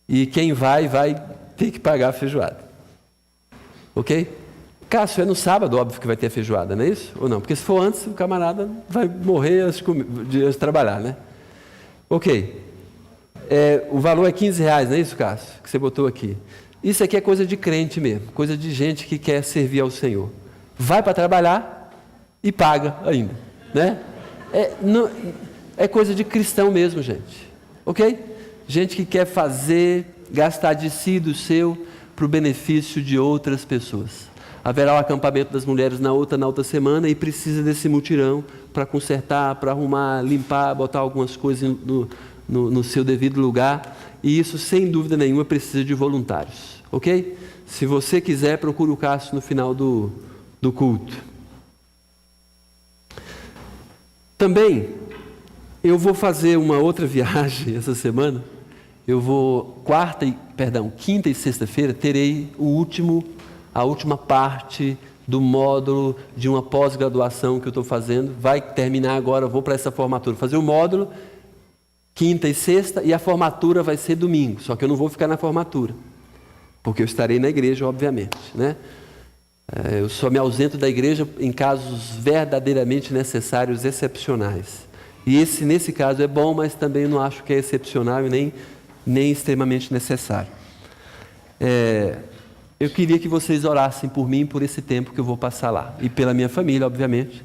e quem vai ter que pagar a feijoada. Ok? Cássio, é no sábado, óbvio que vai ter a feijoada, não é isso? Ou não? Porque se for antes, o camarada vai morrer antes de trabalhar, né? Ok. O valor é R$15, não é isso, Cássio? Que você botou aqui. Isso aqui é coisa de crente mesmo, coisa de gente que quer servir ao Senhor. Vai para trabalhar e paga ainda, né? É coisa de cristão mesmo, gente. Ok? Gente que quer gastar de si, do seu, para o benefício de outras pessoas. Haverá o acampamento das mulheres na outra semana e precisa desse mutirão para consertar, para arrumar, limpar, botar algumas coisas no seu devido lugar. E isso, sem dúvida nenhuma, precisa de voluntários. Ok? Se você quiser, procure o Cássio no final do culto. Também, eu vou fazer uma outra viagem essa semana. Eu vou, quinta e sexta-feira, terei a última parte do módulo de uma pós-graduação que eu estou fazendo. Vai terminar agora, eu vou para essa formatura. Fazer o módulo, quinta e sexta, e a formatura vai ser domingo. Só que eu não vou ficar na formatura, porque eu estarei na igreja, obviamente, né? Eu só me ausento da igreja em casos verdadeiramente necessários, excepcionais. E nesse caso é bom, mas também não acho que é excepcional e nem extremamente necessário. Eu queria que vocês orassem por mim, por esse tempo que eu vou passar lá. E pela minha família, obviamente,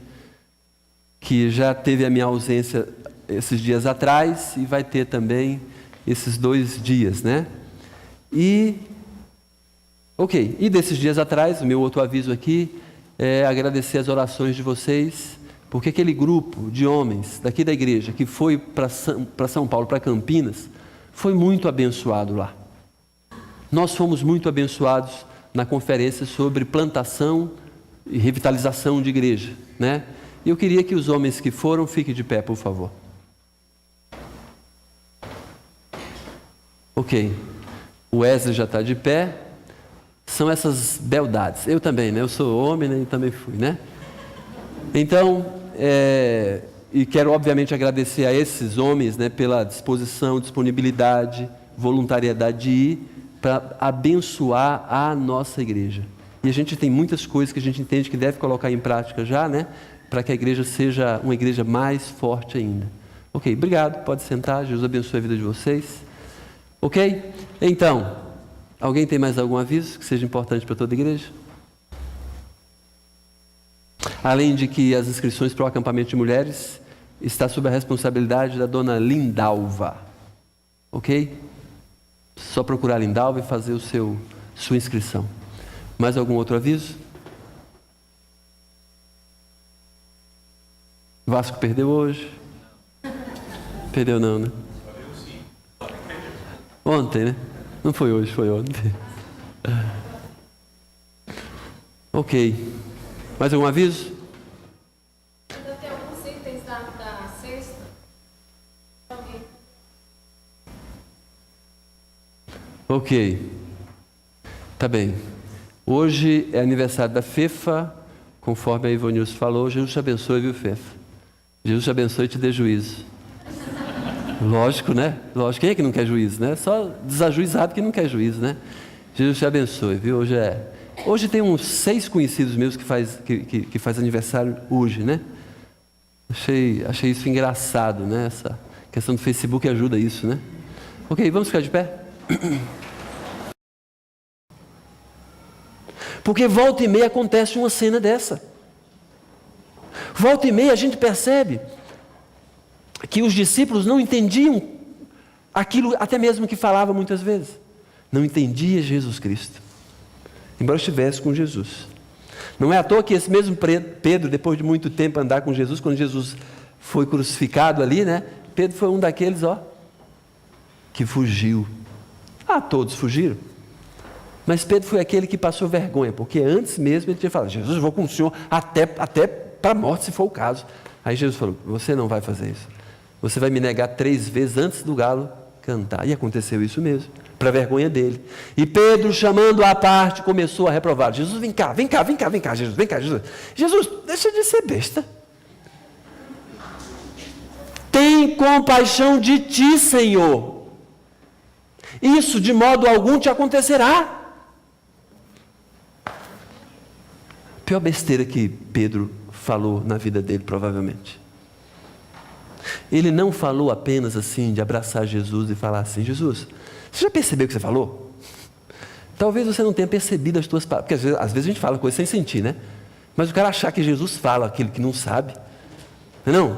que já teve a minha ausência esses dias atrás e vai ter também esses 2 dias, né? E desses dias atrás, o meu outro aviso aqui é agradecer as orações de vocês, porque aquele grupo de homens daqui da igreja que foi para São Paulo, para Campinas, foi muito abençoado lá. Nós fomos muito abençoados na conferência sobre plantação e revitalização de igreja, né? E eu queria que os homens que foram fiquem de pé, por favor. Ok. O Wesley já está de pé. São essas beldades. Eu também, né? Eu sou homem, né? E também fui, né? Então, e quero obviamente agradecer a esses homens, né, pela disposição, disponibilidade, voluntariedade de ir para abençoar a nossa igreja. E a gente tem muitas coisas que a gente entende que deve colocar em prática já, né, para que a igreja seja uma igreja mais forte ainda. Ok, obrigado, pode sentar, Jesus abençoe a vida de vocês. Ok? Então, alguém tem mais algum aviso que seja importante para toda a igreja? Além de que as inscrições para o acampamento de mulheres está sob a responsabilidade da dona Lindalva. Ok? Só procurar a Lindalva e fazer sua inscrição. Mais algum outro aviso? Vasco perdeu hoje? Perdeu não, né? Ontem, né? Não foi hoje, foi ontem. Ok. Mais algum aviso? Ainda tem alguns itens da sexta? Alguém? Ok. Tá bem. Hoje é aniversário da Fefa, conforme a Ivonilson falou. Jesus te abençoe, viu, Fefa? Jesus te abençoe e te dê juízo. Lógico, né? Lógico. Quem é que não quer juízo, né? Só desajuizado que não quer juízo, né? Jesus te abençoe, viu? Hoje tem uns 6 conhecidos meus que faz aniversário hoje, né? Achei isso engraçado, né? Essa questão do Facebook ajuda isso, né? Ok, vamos ficar de pé? Porque volta e meia acontece uma cena dessa. Volta e meia a gente percebe que os discípulos não entendiam aquilo até mesmo que falava muitas vezes. Não entendia Jesus Cristo, embora estivesse com Jesus. Não é à toa que esse mesmo Pedro, depois de muito tempo andar com Jesus, quando Jesus foi crucificado ali, né? Pedro foi um daqueles, que fugiu. Todos fugiram. Mas Pedro foi aquele que passou vergonha, porque antes mesmo ele tinha falado: Jesus, eu vou com o senhor até para a morte, se for o caso. Aí Jesus falou: você não vai fazer isso. Você vai me negar 3 vezes antes do galo cantar. E aconteceu isso mesmo, para a vergonha dele. E Pedro, chamando-o à parte, começou a reprovar: Jesus, vem cá, Jesus, vem cá, Jesus. Jesus, deixa de ser besta. Tem compaixão de ti, Senhor. Isso de modo algum te acontecerá. Pior besteira que Pedro falou na vida dele, provavelmente. Ele não falou apenas assim, de abraçar Jesus e falar assim: Jesus, você já percebeu o que você falou? Talvez você não tenha percebido as tuas palavras, porque às vezes a gente fala coisa sem sentir, né? Mas o cara achar que Jesus fala aquilo que não sabe, não?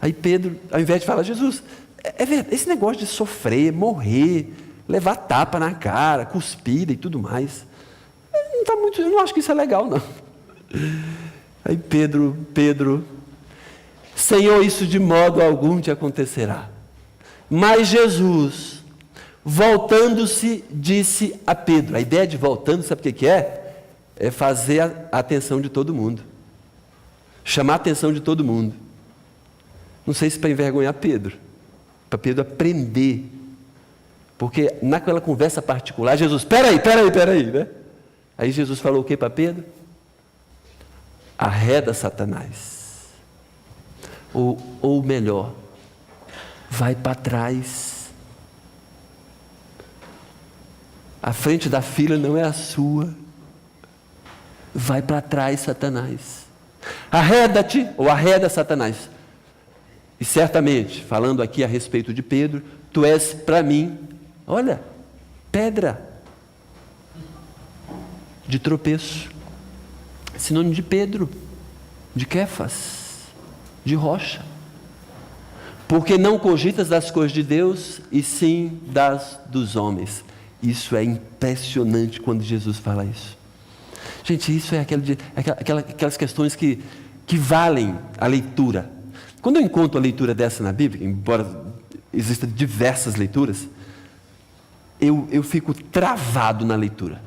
Aí Pedro, ao invés de falar: Jesus, é verdade, esse negócio de sofrer, morrer, levar tapa na cara, cuspida e tudo mais, não está muito, eu não acho que isso é legal, não. Aí Pedro, Senhor, isso de modo algum te acontecerá. Mas Jesus, voltando-se, disse a Pedro. A ideia de voltando, sabe o que é? É fazer a atenção de todo mundo. Chamar a atenção de todo mundo. Não sei se para envergonhar Pedro, para Pedro aprender. Porque naquela conversa particular, Jesus, peraí, né? Aí Jesus falou o que para Pedro? Arreda Satanás. Ou melhor, vai para trás. A frente da fila não é a sua. Vai para trás, Satanás. Arreda-te, ou arreda Satanás. E certamente, falando aqui a respeito de Pedro, tu és para mim, olha, pedra de tropeço, sinônimo de Pedro, de Quefas, de rocha, porque não cogitas das coisas de Deus, e sim das dos homens. Isso é impressionante quando Jesus fala isso. Gente, isso é aquelas questões que valem a leitura. Quando eu encontro a leitura dessa na Bíblia, embora existam diversas leituras, eu fico travado na leitura.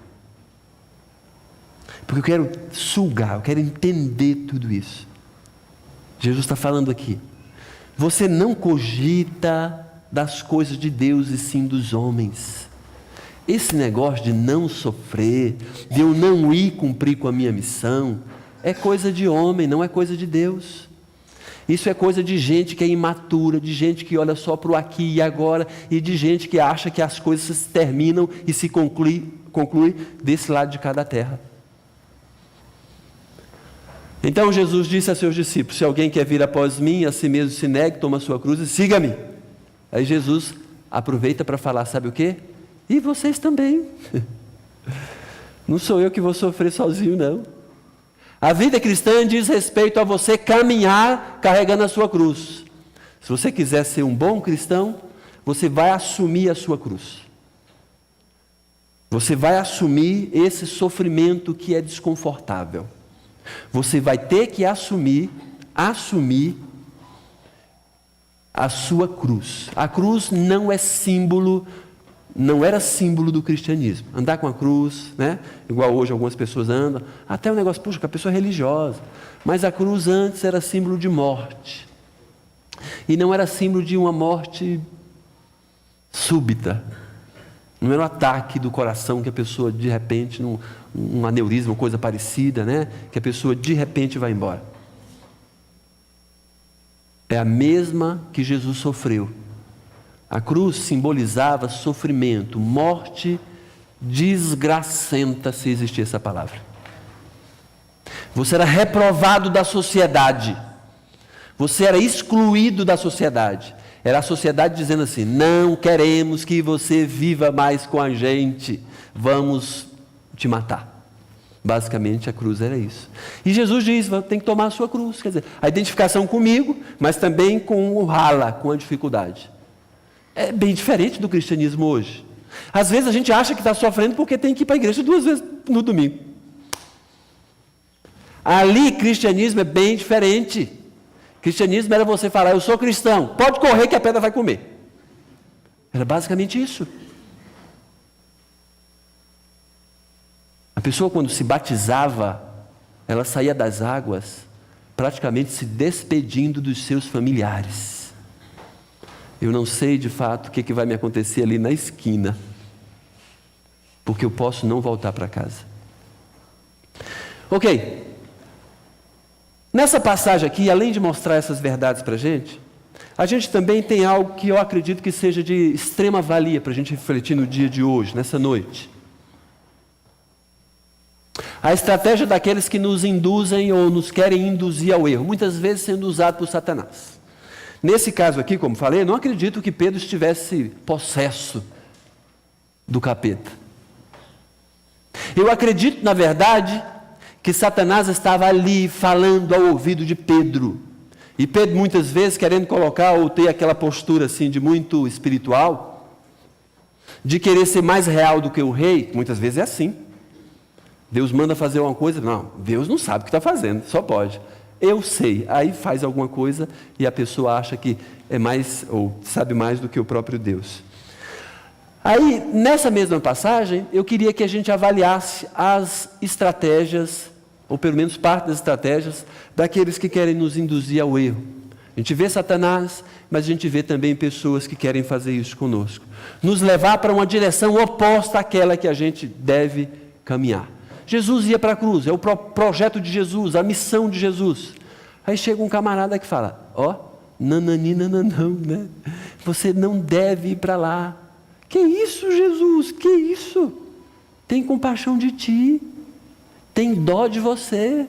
Porque eu quero sugar, eu quero entender tudo isso. Jesus está falando aqui: você não cogita das coisas de Deus e sim dos homens. Esse negócio de não sofrer, de eu não ir cumprir com a minha missão, é coisa de homem, não é coisa de Deus. Isso é coisa de gente que é imatura, de gente que olha só para o aqui e agora, e de gente que acha que as coisas se terminam e se conclui desse lado de cada terra. Então Jesus disse a seus discípulos: se alguém quer vir após mim, a si mesmo se negue, toma a sua cruz e siga-me. Aí Jesus aproveita para falar, sabe o quê? E vocês também. Não sou eu que vou sofrer sozinho, não. A vida cristã diz respeito a você caminhar carregando a sua cruz. Se você quiser ser um bom cristão, você vai assumir a sua cruz. Você vai assumir esse sofrimento que é desconfortável. Você vai ter que assumir a sua cruz. A cruz não é símbolo, não era símbolo do cristianismo. Andar com a cruz, né? Igual hoje algumas pessoas andam, até o negócio, puxa, que a pessoa é religiosa. Mas a cruz antes era símbolo de morte. E não era símbolo de uma morte súbita. Não era um ataque do coração que a pessoa de repente, um aneurisma, coisa parecida, né? Que a pessoa de repente vai embora. É a mesma que Jesus sofreu. A cruz simbolizava sofrimento, morte desgracenta, se existir essa palavra. Você era reprovado da sociedade. Você era excluído da sociedade. Era a sociedade dizendo assim: não queremos que você viva mais com a gente, vamos te matar. Basicamente a cruz era isso. E Jesus diz: tem que tomar a sua cruz. Quer dizer, a identificação comigo, mas também com o rala, com a dificuldade. É bem diferente do cristianismo hoje. Às vezes a gente acha que está sofrendo porque tem que ir para a igreja 2 vezes no domingo. Ali cristianismo é bem diferente. Cristianismo era você falar: eu sou cristão, pode correr que a pedra vai comer. Era basicamente isso. A pessoa, quando se batizava, ela saía das águas praticamente se despedindo dos seus familiares. Eu não sei de fato o que vai me acontecer ali na esquina, porque eu posso não voltar para casa. Ok. Nessa passagem aqui, além de mostrar essas verdades para a gente também tem algo que eu acredito que seja de extrema valia para a gente refletir no dia de hoje, nessa noite. A estratégia daqueles que nos induzem ou nos querem induzir ao erro, muitas vezes sendo usado por Satanás. Nesse caso aqui, como falei, eu não acredito que Pedro estivesse possesso do capeta. Eu acredito, na verdade, que Satanás estava ali falando ao ouvido de Pedro. E Pedro, muitas vezes, querendo colocar ou ter aquela postura assim de muito espiritual, de querer ser mais real do que o rei, muitas vezes é assim. Deus manda fazer uma coisa, não, Deus não sabe o que está fazendo, só pode. Eu sei, aí faz alguma coisa e a pessoa acha que é mais, ou sabe mais do que o próprio Deus. Aí, nessa mesma passagem, eu queria que a gente avaliasse as estratégias, ou pelo menos parte das estratégias, daqueles que querem nos induzir ao erro. A gente vê Satanás, mas a gente vê também pessoas que querem fazer isso conosco. Nos levar para uma direção oposta àquela que a gente deve caminhar. Jesus ia para a cruz, é o projeto de Jesus, a missão de Jesus. Aí chega um camarada que fala, nananina, nanão, né? Você não deve ir para lá. Que isso, Jesus? Que isso? Tem compaixão de ti. Tem dó de você.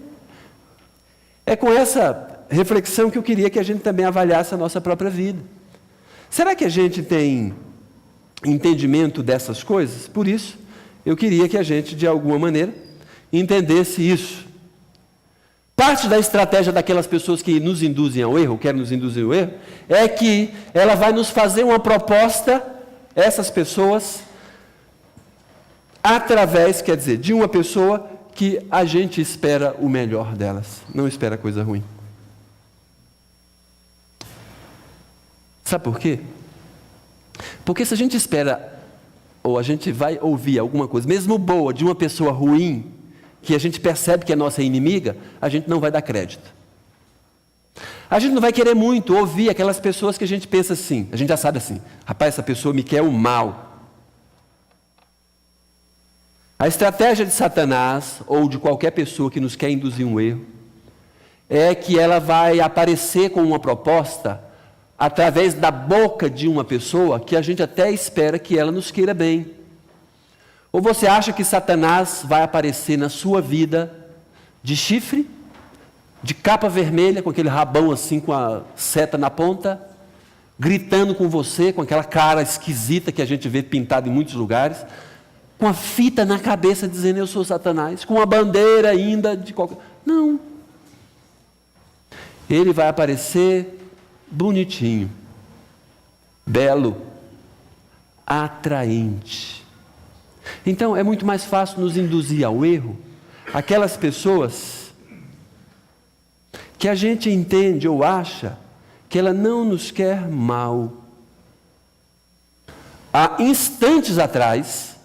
É com essa reflexão que eu queria que a gente também avaliasse a nossa própria vida. Será que a gente tem entendimento dessas coisas? Por isso, eu queria que a gente, de alguma maneira, entendesse isso. Parte da estratégia daquelas pessoas que nos induzem ao erro, querem nos induzir ao erro, é que ela vai nos fazer uma proposta, essas pessoas, através, quer dizer, de uma pessoa que a gente espera o melhor delas, não espera coisa ruim. Sabe por quê? Porque se a gente espera, ou a gente vai ouvir alguma coisa, mesmo boa, de uma pessoa ruim, que a gente percebe que é nossa inimiga, a gente não vai dar crédito. A gente não vai querer muito ouvir aquelas pessoas que a gente pensa assim, a gente já sabe assim, rapaz, essa pessoa me quer o mal. A estratégia de Satanás, ou de qualquer pessoa que nos quer induzir um erro, é que ela vai aparecer com uma proposta através da boca de uma pessoa que a gente até espera que ela nos queira bem. Ou você acha que Satanás vai aparecer na sua vida de chifre, de capa vermelha, com aquele rabão assim, com a seta na ponta, gritando com você, com aquela cara esquisita que a gente vê pintada em muitos lugares, com a fita na cabeça dizendo eu sou Satanás, com a bandeira ainda de qualquer... Não. Ele vai aparecer bonitinho, belo, atraente. Então é muito mais fácil nos induzir ao erro aquelas pessoas que a gente entende ou acha que ela não nos quer mal. Há instantes atrás,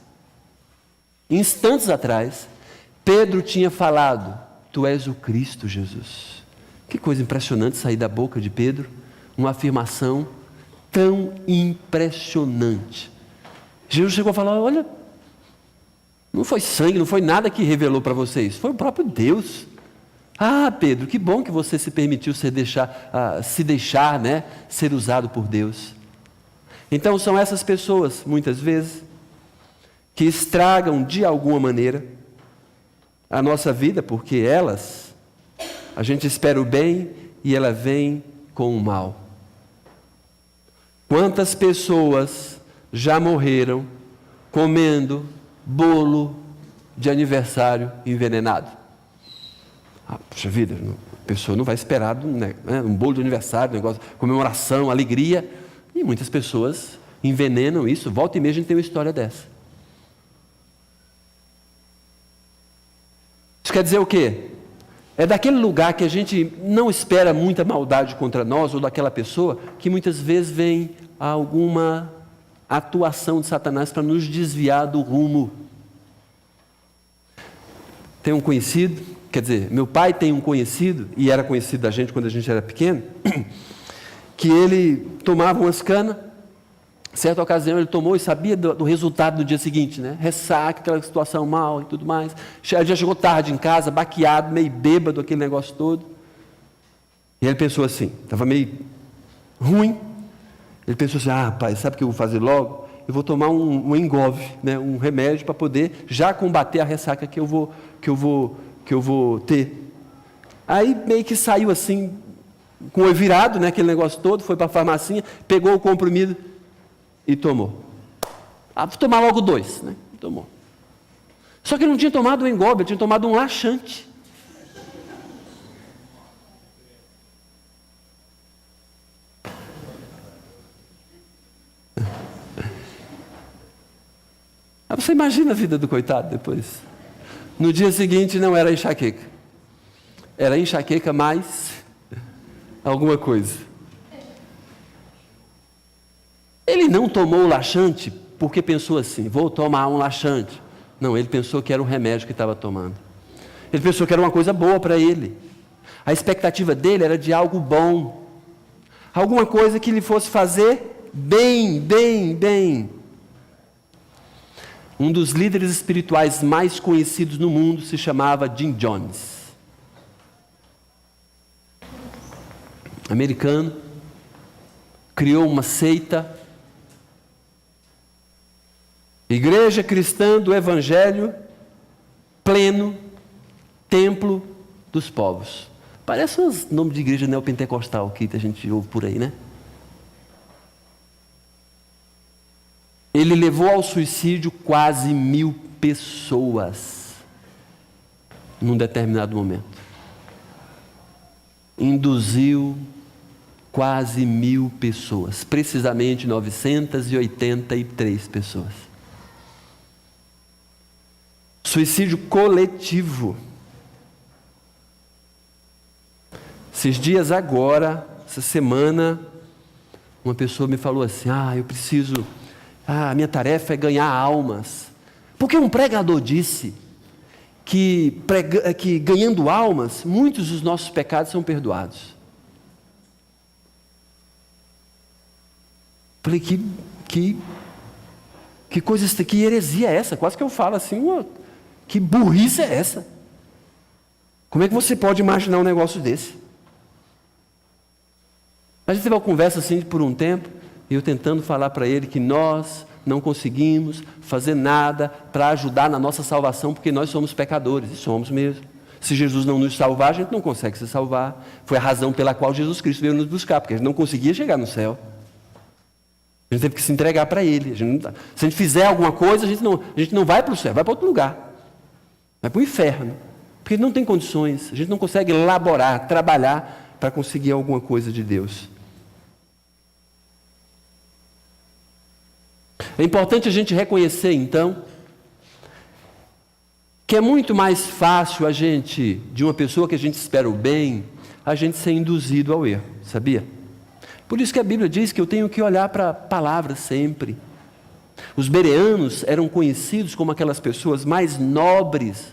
Pedro tinha falado, tu és o Cristo, Jesus. Que coisa impressionante sair da boca de Pedro, uma afirmação tão impressionante. Jesus chegou a falar, olha, não foi sangue, não foi nada que revelou para vocês, foi o próprio Deus. Ah, Pedro, que bom que você se permitiu se deixar, né, ser usado por Deus. Então são essas pessoas, muitas vezes, que estragam de alguma maneira a nossa vida, porque elas, a gente espera o bem e ela vem com o mal. Quantas pessoas já morreram comendo bolo de aniversário envenenado? Puxa vida, a pessoa não vai esperar um bolo de aniversário, um negócio, comemoração, alegria, e muitas pessoas envenenam isso. Volta e meia a gente tem uma história dessa. Isso quer dizer o quê? É daquele lugar que a gente não espera muita maldade contra nós ou daquela pessoa, que muitas vezes vem alguma atuação de Satanás para nos desviar do rumo. tem um conhecido, quer dizer, meu pai tem um conhecido, e era conhecido da gente quando a gente era pequeno, que ele tomava umas canas, certa ocasião ele tomou e sabia do resultado do dia seguinte, né? Ressaca, aquela situação mal e tudo mais. Já chegou tarde em casa, baqueado, meio bêbado, aquele negócio todo. E ele pensou assim, estava meio ruim. Ele pensou assim, pai, sabe o que eu vou fazer logo? Eu vou tomar um Engov, né? Um remédio para poder já combater a ressaca que eu vou ter. Aí meio que saiu assim, com o olho virado, né? Aquele negócio todo, foi para a farmacinha, pegou o comprimido e tomou. Vou tomar logo 2, né? Tomou. Só que ele não tinha tomado um Engov, ele tinha tomado um laxante. Você imagina a vida do coitado depois. No dia seguinte não era enxaqueca. Era enxaqueca mais alguma coisa. Ele não tomou o laxante porque pensou assim, vou tomar um laxante. Não, ele pensou que era um remédio que estava tomando. Ele pensou que era uma coisa boa para ele. A expectativa dele era de algo bom. Alguma coisa que lhe fosse fazer bem. Um dos líderes espirituais mais conhecidos no mundo se chamava Jim Jones. Americano, criou uma seita, Igreja Cristã do Evangelho Pleno, Templo dos Povos. Parece uns nomes de igreja neopentecostal que a gente ouve por aí, né? Ele levou ao suicídio quase 1.000 pessoas num determinado momento. Induziu quase 1.000 pessoas, precisamente 983 pessoas. Suicídio coletivo. Esses dias agora, essa semana, uma pessoa me falou assim, a minha tarefa é ganhar almas. Porque um pregador disse que ganhando almas, muitos dos nossos pecados são perdoados. Falei, que coisa, que heresia é essa? Quase que eu falo assim, que burrice é essa? Como é que você pode imaginar um negócio desse? A gente teve uma conversa assim por um tempo, e eu tentando falar para ele que nós não conseguimos fazer nada para ajudar na nossa salvação, porque nós somos pecadores, e somos mesmo. Se Jesus não nos salvar, a gente não consegue se salvar. Foi a razão pela qual Jesus Cristo veio nos buscar, porque a gente não conseguia chegar no céu. A gente teve que se entregar para Ele. Se a gente fizer alguma coisa, a gente não vai para o céu, vai para outro lugar. Vai para o inferno. Porque não tem condições, a gente não consegue elaborar, trabalhar para conseguir alguma coisa de Deus. É importante a gente reconhecer, então, que é muito mais fácil de uma pessoa que a gente espera o bem, a gente ser induzido ao erro, sabia? Por isso que a Bíblia diz que eu tenho que olhar para a palavra sempre. Os bereanos eram conhecidos como aquelas pessoas mais nobres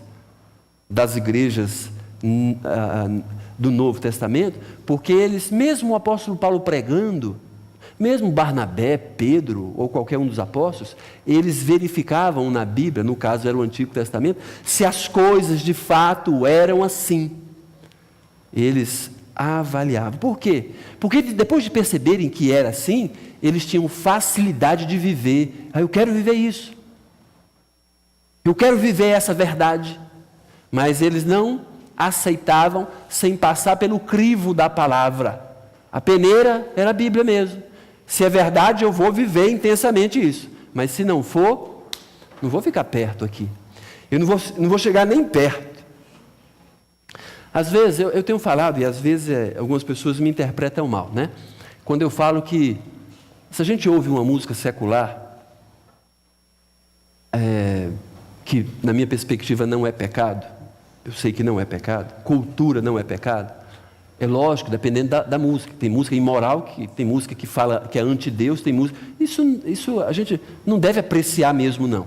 das igrejas do Novo Testamento, porque eles, mesmo o apóstolo Paulo pregando, mesmo Barnabé, Pedro ou qualquer um dos apóstolos, eles verificavam na Bíblia, no caso era o Antigo Testamento, se as coisas de fato eram assim. Eles avaliavam. Por quê? Porque depois de perceberem que era assim, eles tinham facilidade de viver. Eu quero viver isso. Eu quero viver essa verdade. Mas eles não aceitavam sem passar pelo crivo da palavra. A peneira era a Bíblia mesmo. Se é verdade, eu vou viver intensamente isso. Mas se não for, não vou ficar perto aqui. Eu não vou chegar nem perto. Às vezes, eu tenho falado, e às vezes algumas pessoas me interpretam mal, né? Quando eu falo que, se a gente ouve uma música secular, que na minha perspectiva não é pecado, eu sei que não é pecado, cultura não é pecado, é lógico, dependendo da música. Tem música imoral, tem música que fala que é anti-Deus, tem música... Isso a gente não deve apreciar mesmo, não.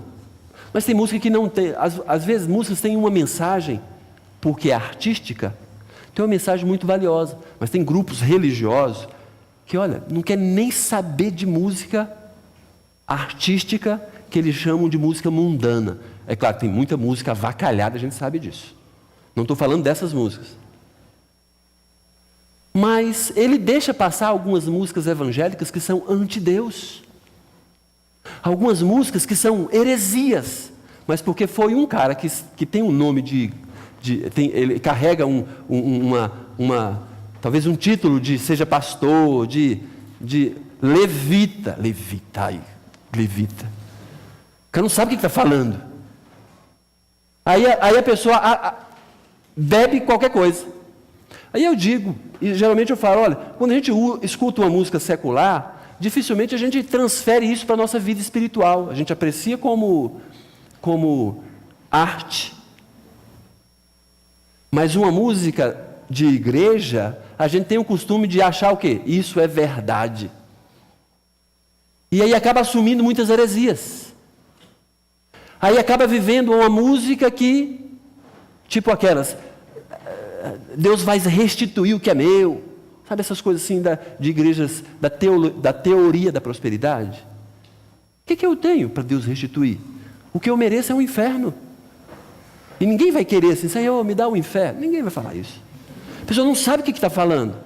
Mas tem música que não tem. Às vezes músicas têm uma mensagem, porque é artística, tem uma mensagem muito valiosa. Mas tem grupos religiosos que, olha, não quer nem saber de música artística, que eles chamam de música mundana. É claro, tem muita música avacalhada, a gente sabe disso. Não estou falando dessas músicas. Mas ele deixa passar algumas músicas evangélicas que são anti-Deus. Algumas músicas que são heresias. Mas porque foi um cara que tem um nome ele carrega talvez um título de seja pastor, de levita. Levita. O cara não sabe o que está falando. Aí a pessoa bebe qualquer coisa. Aí eu digo, e geralmente eu falo, olha, quando a gente escuta uma música secular, dificilmente a gente transfere isso para a nossa vida espiritual. A gente aprecia como arte. Mas uma música de igreja, a gente tem o costume de achar o quê? Isso é verdade. E aí acaba assumindo muitas heresias. Aí acaba vivendo uma música que, tipo aquelas, Deus vai restituir o que é meu. Sabe essas coisas assim de igrejas, da teoria da prosperidade? O que eu tenho para Deus restituir? O que eu mereço é um inferno. E ninguém vai querer assim, Senhor, me dá o inferno. Ninguém vai falar isso. A pessoa não sabe o que está falando.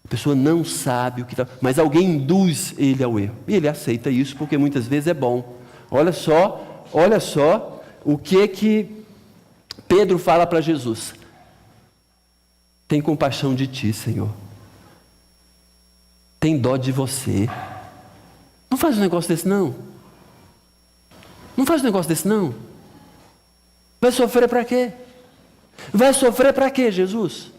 A pessoa não sabe o que está... Mas alguém induz ele ao erro. E ele aceita isso porque muitas vezes é bom. Olha só o que Pedro fala para Jesus. Tem compaixão de ti, Senhor. Tem dó de você. Não faz um negócio desse, não. Não faz um negócio desse, não. Vai sofrer para quê? Vai sofrer para quê, Jesus?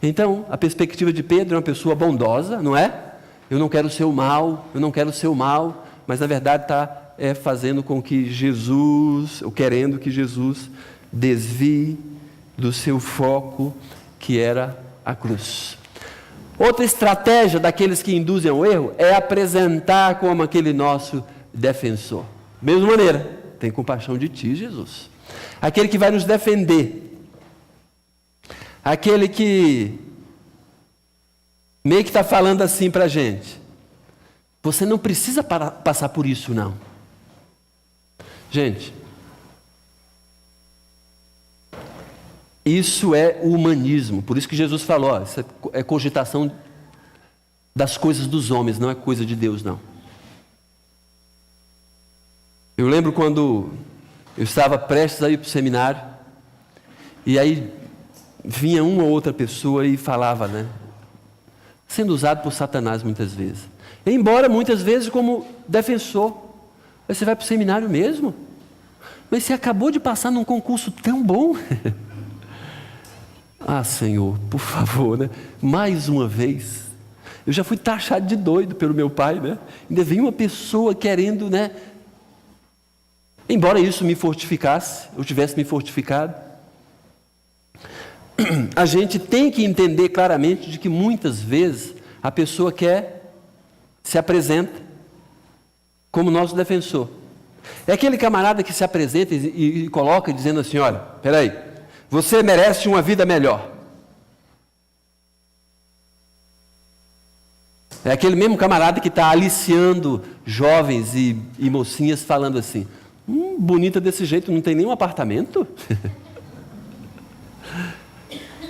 Então, a perspectiva de Pedro é uma pessoa bondosa, não é? Eu não quero o seu mal, mas na verdade está fazendo com que Jesus, ou querendo que Jesus desvie do seu foco, que era a cruz. Outra estratégia daqueles que induzem ao erro é apresentar como aquele nosso defensor. Mesma maneira, tem compaixão de ti, Jesus. Aquele que vai nos defender. Aquele que meio que está falando assim para a gente. Você não precisa passar por isso, não. Gente, isso é o humanismo. Por isso que Jesus falou, isso é cogitação das coisas dos homens, não é coisa de Deus, não. Eu lembro quando eu estava prestes a ir para o seminário, e aí vinha uma ou outra pessoa e falava, né? Sendo usado por Satanás muitas vezes. Embora muitas vezes como defensor. Mas você vai para o seminário mesmo? Mas você acabou de passar num concurso tão bom. Ah, Senhor, por favor, né? Mais uma vez. Eu já fui taxado de doido pelo meu pai, né? Ainda vem uma pessoa querendo, né? Embora isso me fortificasse, eu tivesse me fortificado, a gente tem que entender claramente de que muitas vezes a pessoa se apresenta como nosso defensor. É aquele camarada que se apresenta e coloca dizendo assim, olha, peraí, você merece uma vida melhor. É aquele mesmo camarada que está aliciando jovens e mocinhas falando assim, bonita desse jeito, não tem nenhum apartamento?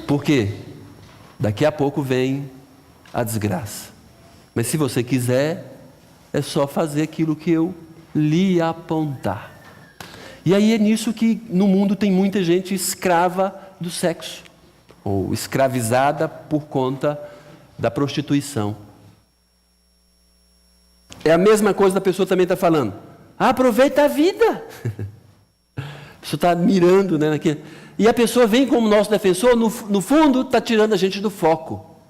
Por quê? Daqui a pouco vem a desgraça. Mas se você quiser, é só fazer aquilo que eu lhe apontar. E aí é nisso que no mundo tem muita gente escrava do sexo, ou escravizada por conta da prostituição. É a mesma coisa da pessoa também está falando. Aproveita a vida. A pessoa está mirando, né? E a pessoa vem como nosso defensor, no fundo está tirando a gente do foco.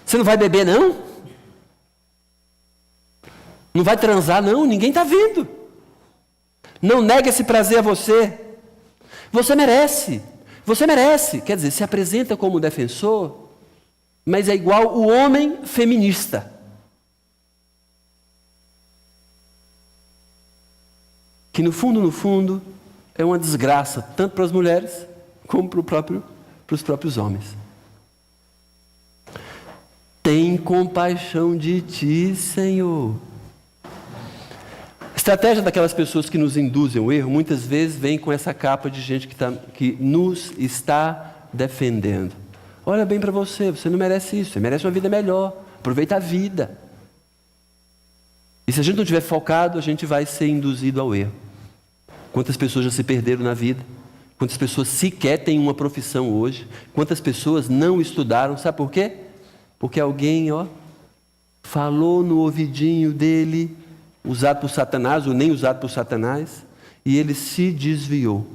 Você não vai beber, não? Não vai transar, não? Ninguém está vendo. Não nega esse prazer a você. Você merece. Você merece. Quer dizer, se apresenta como defensor, mas é igual o homem feminista. que no fundo, é uma desgraça, tanto para as mulheres, como para os próprios homens. Tem compaixão de ti, Senhor. A estratégia daquelas pessoas que nos induzem ao erro, muitas vezes vem com essa capa de gente que nos está defendendo. Olha bem para você, você não merece isso, você merece uma vida melhor, aproveita a vida. E se a gente não estiver focado, a gente vai ser induzido ao erro. Quantas pessoas já se perderam na vida? Quantas pessoas sequer têm uma profissão hoje? Quantas pessoas não estudaram? Sabe por quê? Porque alguém, falou no ouvidinho dele, usado por Satanás ou nem usado por Satanás, e ele se desviou.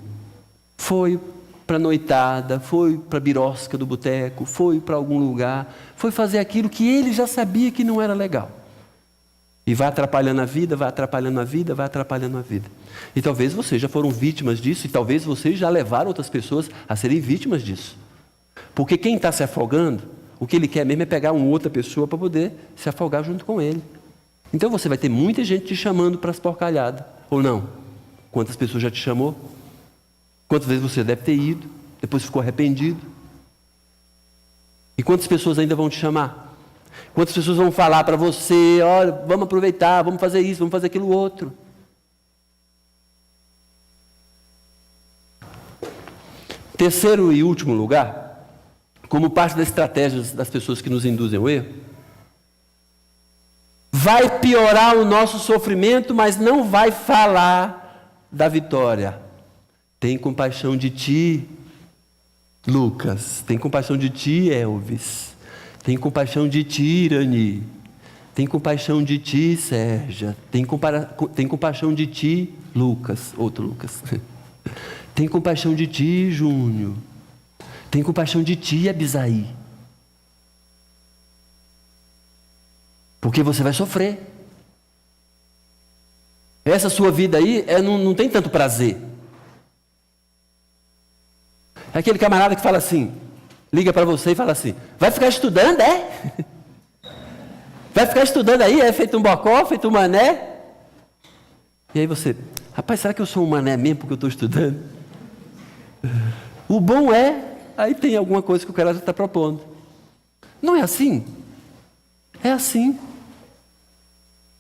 Foi para a noitada, foi para a birosca do boteco, foi para algum lugar, foi fazer aquilo que ele já sabia que não era legal. E vai atrapalhando a vida, vai atrapalhando a vida, vai atrapalhando a vida. E talvez vocês já foram vítimas disso, e talvez vocês já levaram outras pessoas a serem vítimas disso. Porque quem está se afogando, o que ele quer mesmo é pegar uma outra pessoa para poder se afogar junto com ele. Então você vai ter muita gente te chamando para as porcalhadas, ou não? Quantas pessoas já te chamou? Quantas vezes você deve ter ido, depois ficou arrependido? E quantas pessoas ainda vão te chamar? Quantas pessoas vão falar para você, olha, vamos aproveitar, vamos fazer isso, vamos fazer aquilo outro? Terceiro e último lugar, como parte das estratégias das pessoas que nos induzem ao erro, vai piorar o nosso sofrimento, mas não vai falar da vitória. Tem compaixão de ti, Lucas. Tem compaixão de ti, Elvis. Tem compaixão de ti, Irani. Tem compaixão de ti, Sérgia. Tem compaixão de ti, Lucas. Outro Lucas. Tem compaixão de ti, Júnior. Tem compaixão de ti, Abisaí. Porque você vai sofrer. Essa sua vida aí não tem tanto prazer. É aquele camarada que fala assim, liga para você e fala assim, vai ficar estudando, é? Vai ficar estudando aí, é? Feito um bocó, feito um mané? E aí você, rapaz, será que eu sou um mané mesmo porque eu estou estudando? O bom aí tem alguma coisa que o cara já está propondo. Não é assim? É assim.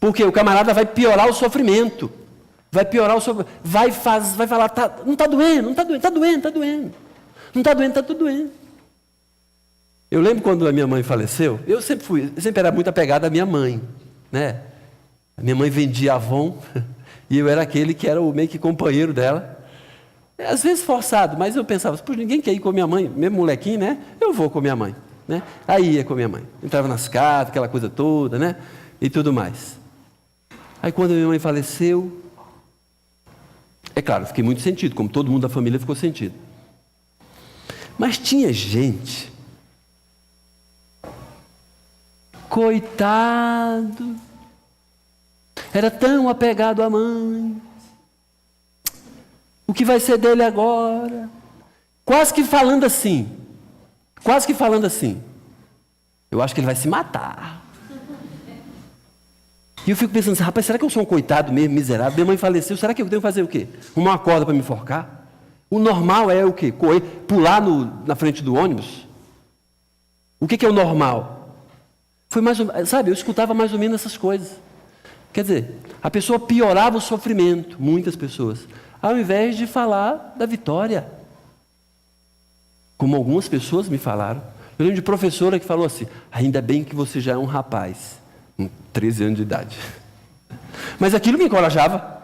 Porque o camarada vai piorar o sofrimento. Vai piorar o sofrimento. Vai falar, não está doendo, não está doendo, está doendo, está doendo. Não está doendo, está tudo doendo. Eu lembro quando a minha mãe faleceu, eu sempre era muito apegado à minha mãe, né? A minha mãe vendia Avon e eu era aquele que era o meio que companheiro dela. Às vezes forçado, mas eu pensava, poxa, ninguém quer ir com a minha mãe, mesmo molequinho, né? Eu vou com a minha mãe, né? Aí ia com a minha mãe. Entrava nas casas, aquela coisa toda, né? E tudo mais. Aí quando a minha mãe faleceu, é claro, fiquei muito sentido, como todo mundo da família ficou sentido. Mas tinha gente, coitado, era tão apegado à mãe, o que vai ser dele agora? Quase que falando assim, eu acho que ele vai se matar. E eu fico pensando assim, rapaz, será que eu sou um coitado mesmo, miserável? Minha mãe faleceu, será que eu tenho que fazer o quê? Arrumar uma corda para me enforcar? O normal é o quê? Correr, pular na frente do ônibus? O que é o normal? Foi mais ou, sabe, eu escutava mais ou menos essas coisas. Quer dizer, a pessoa piorava o sofrimento, muitas pessoas, ao invés de falar da vitória. Como algumas pessoas me falaram. Eu lembro de professora que falou assim, ainda bem que você já é um rapaz, com 13 anos de idade. Mas aquilo me encorajava.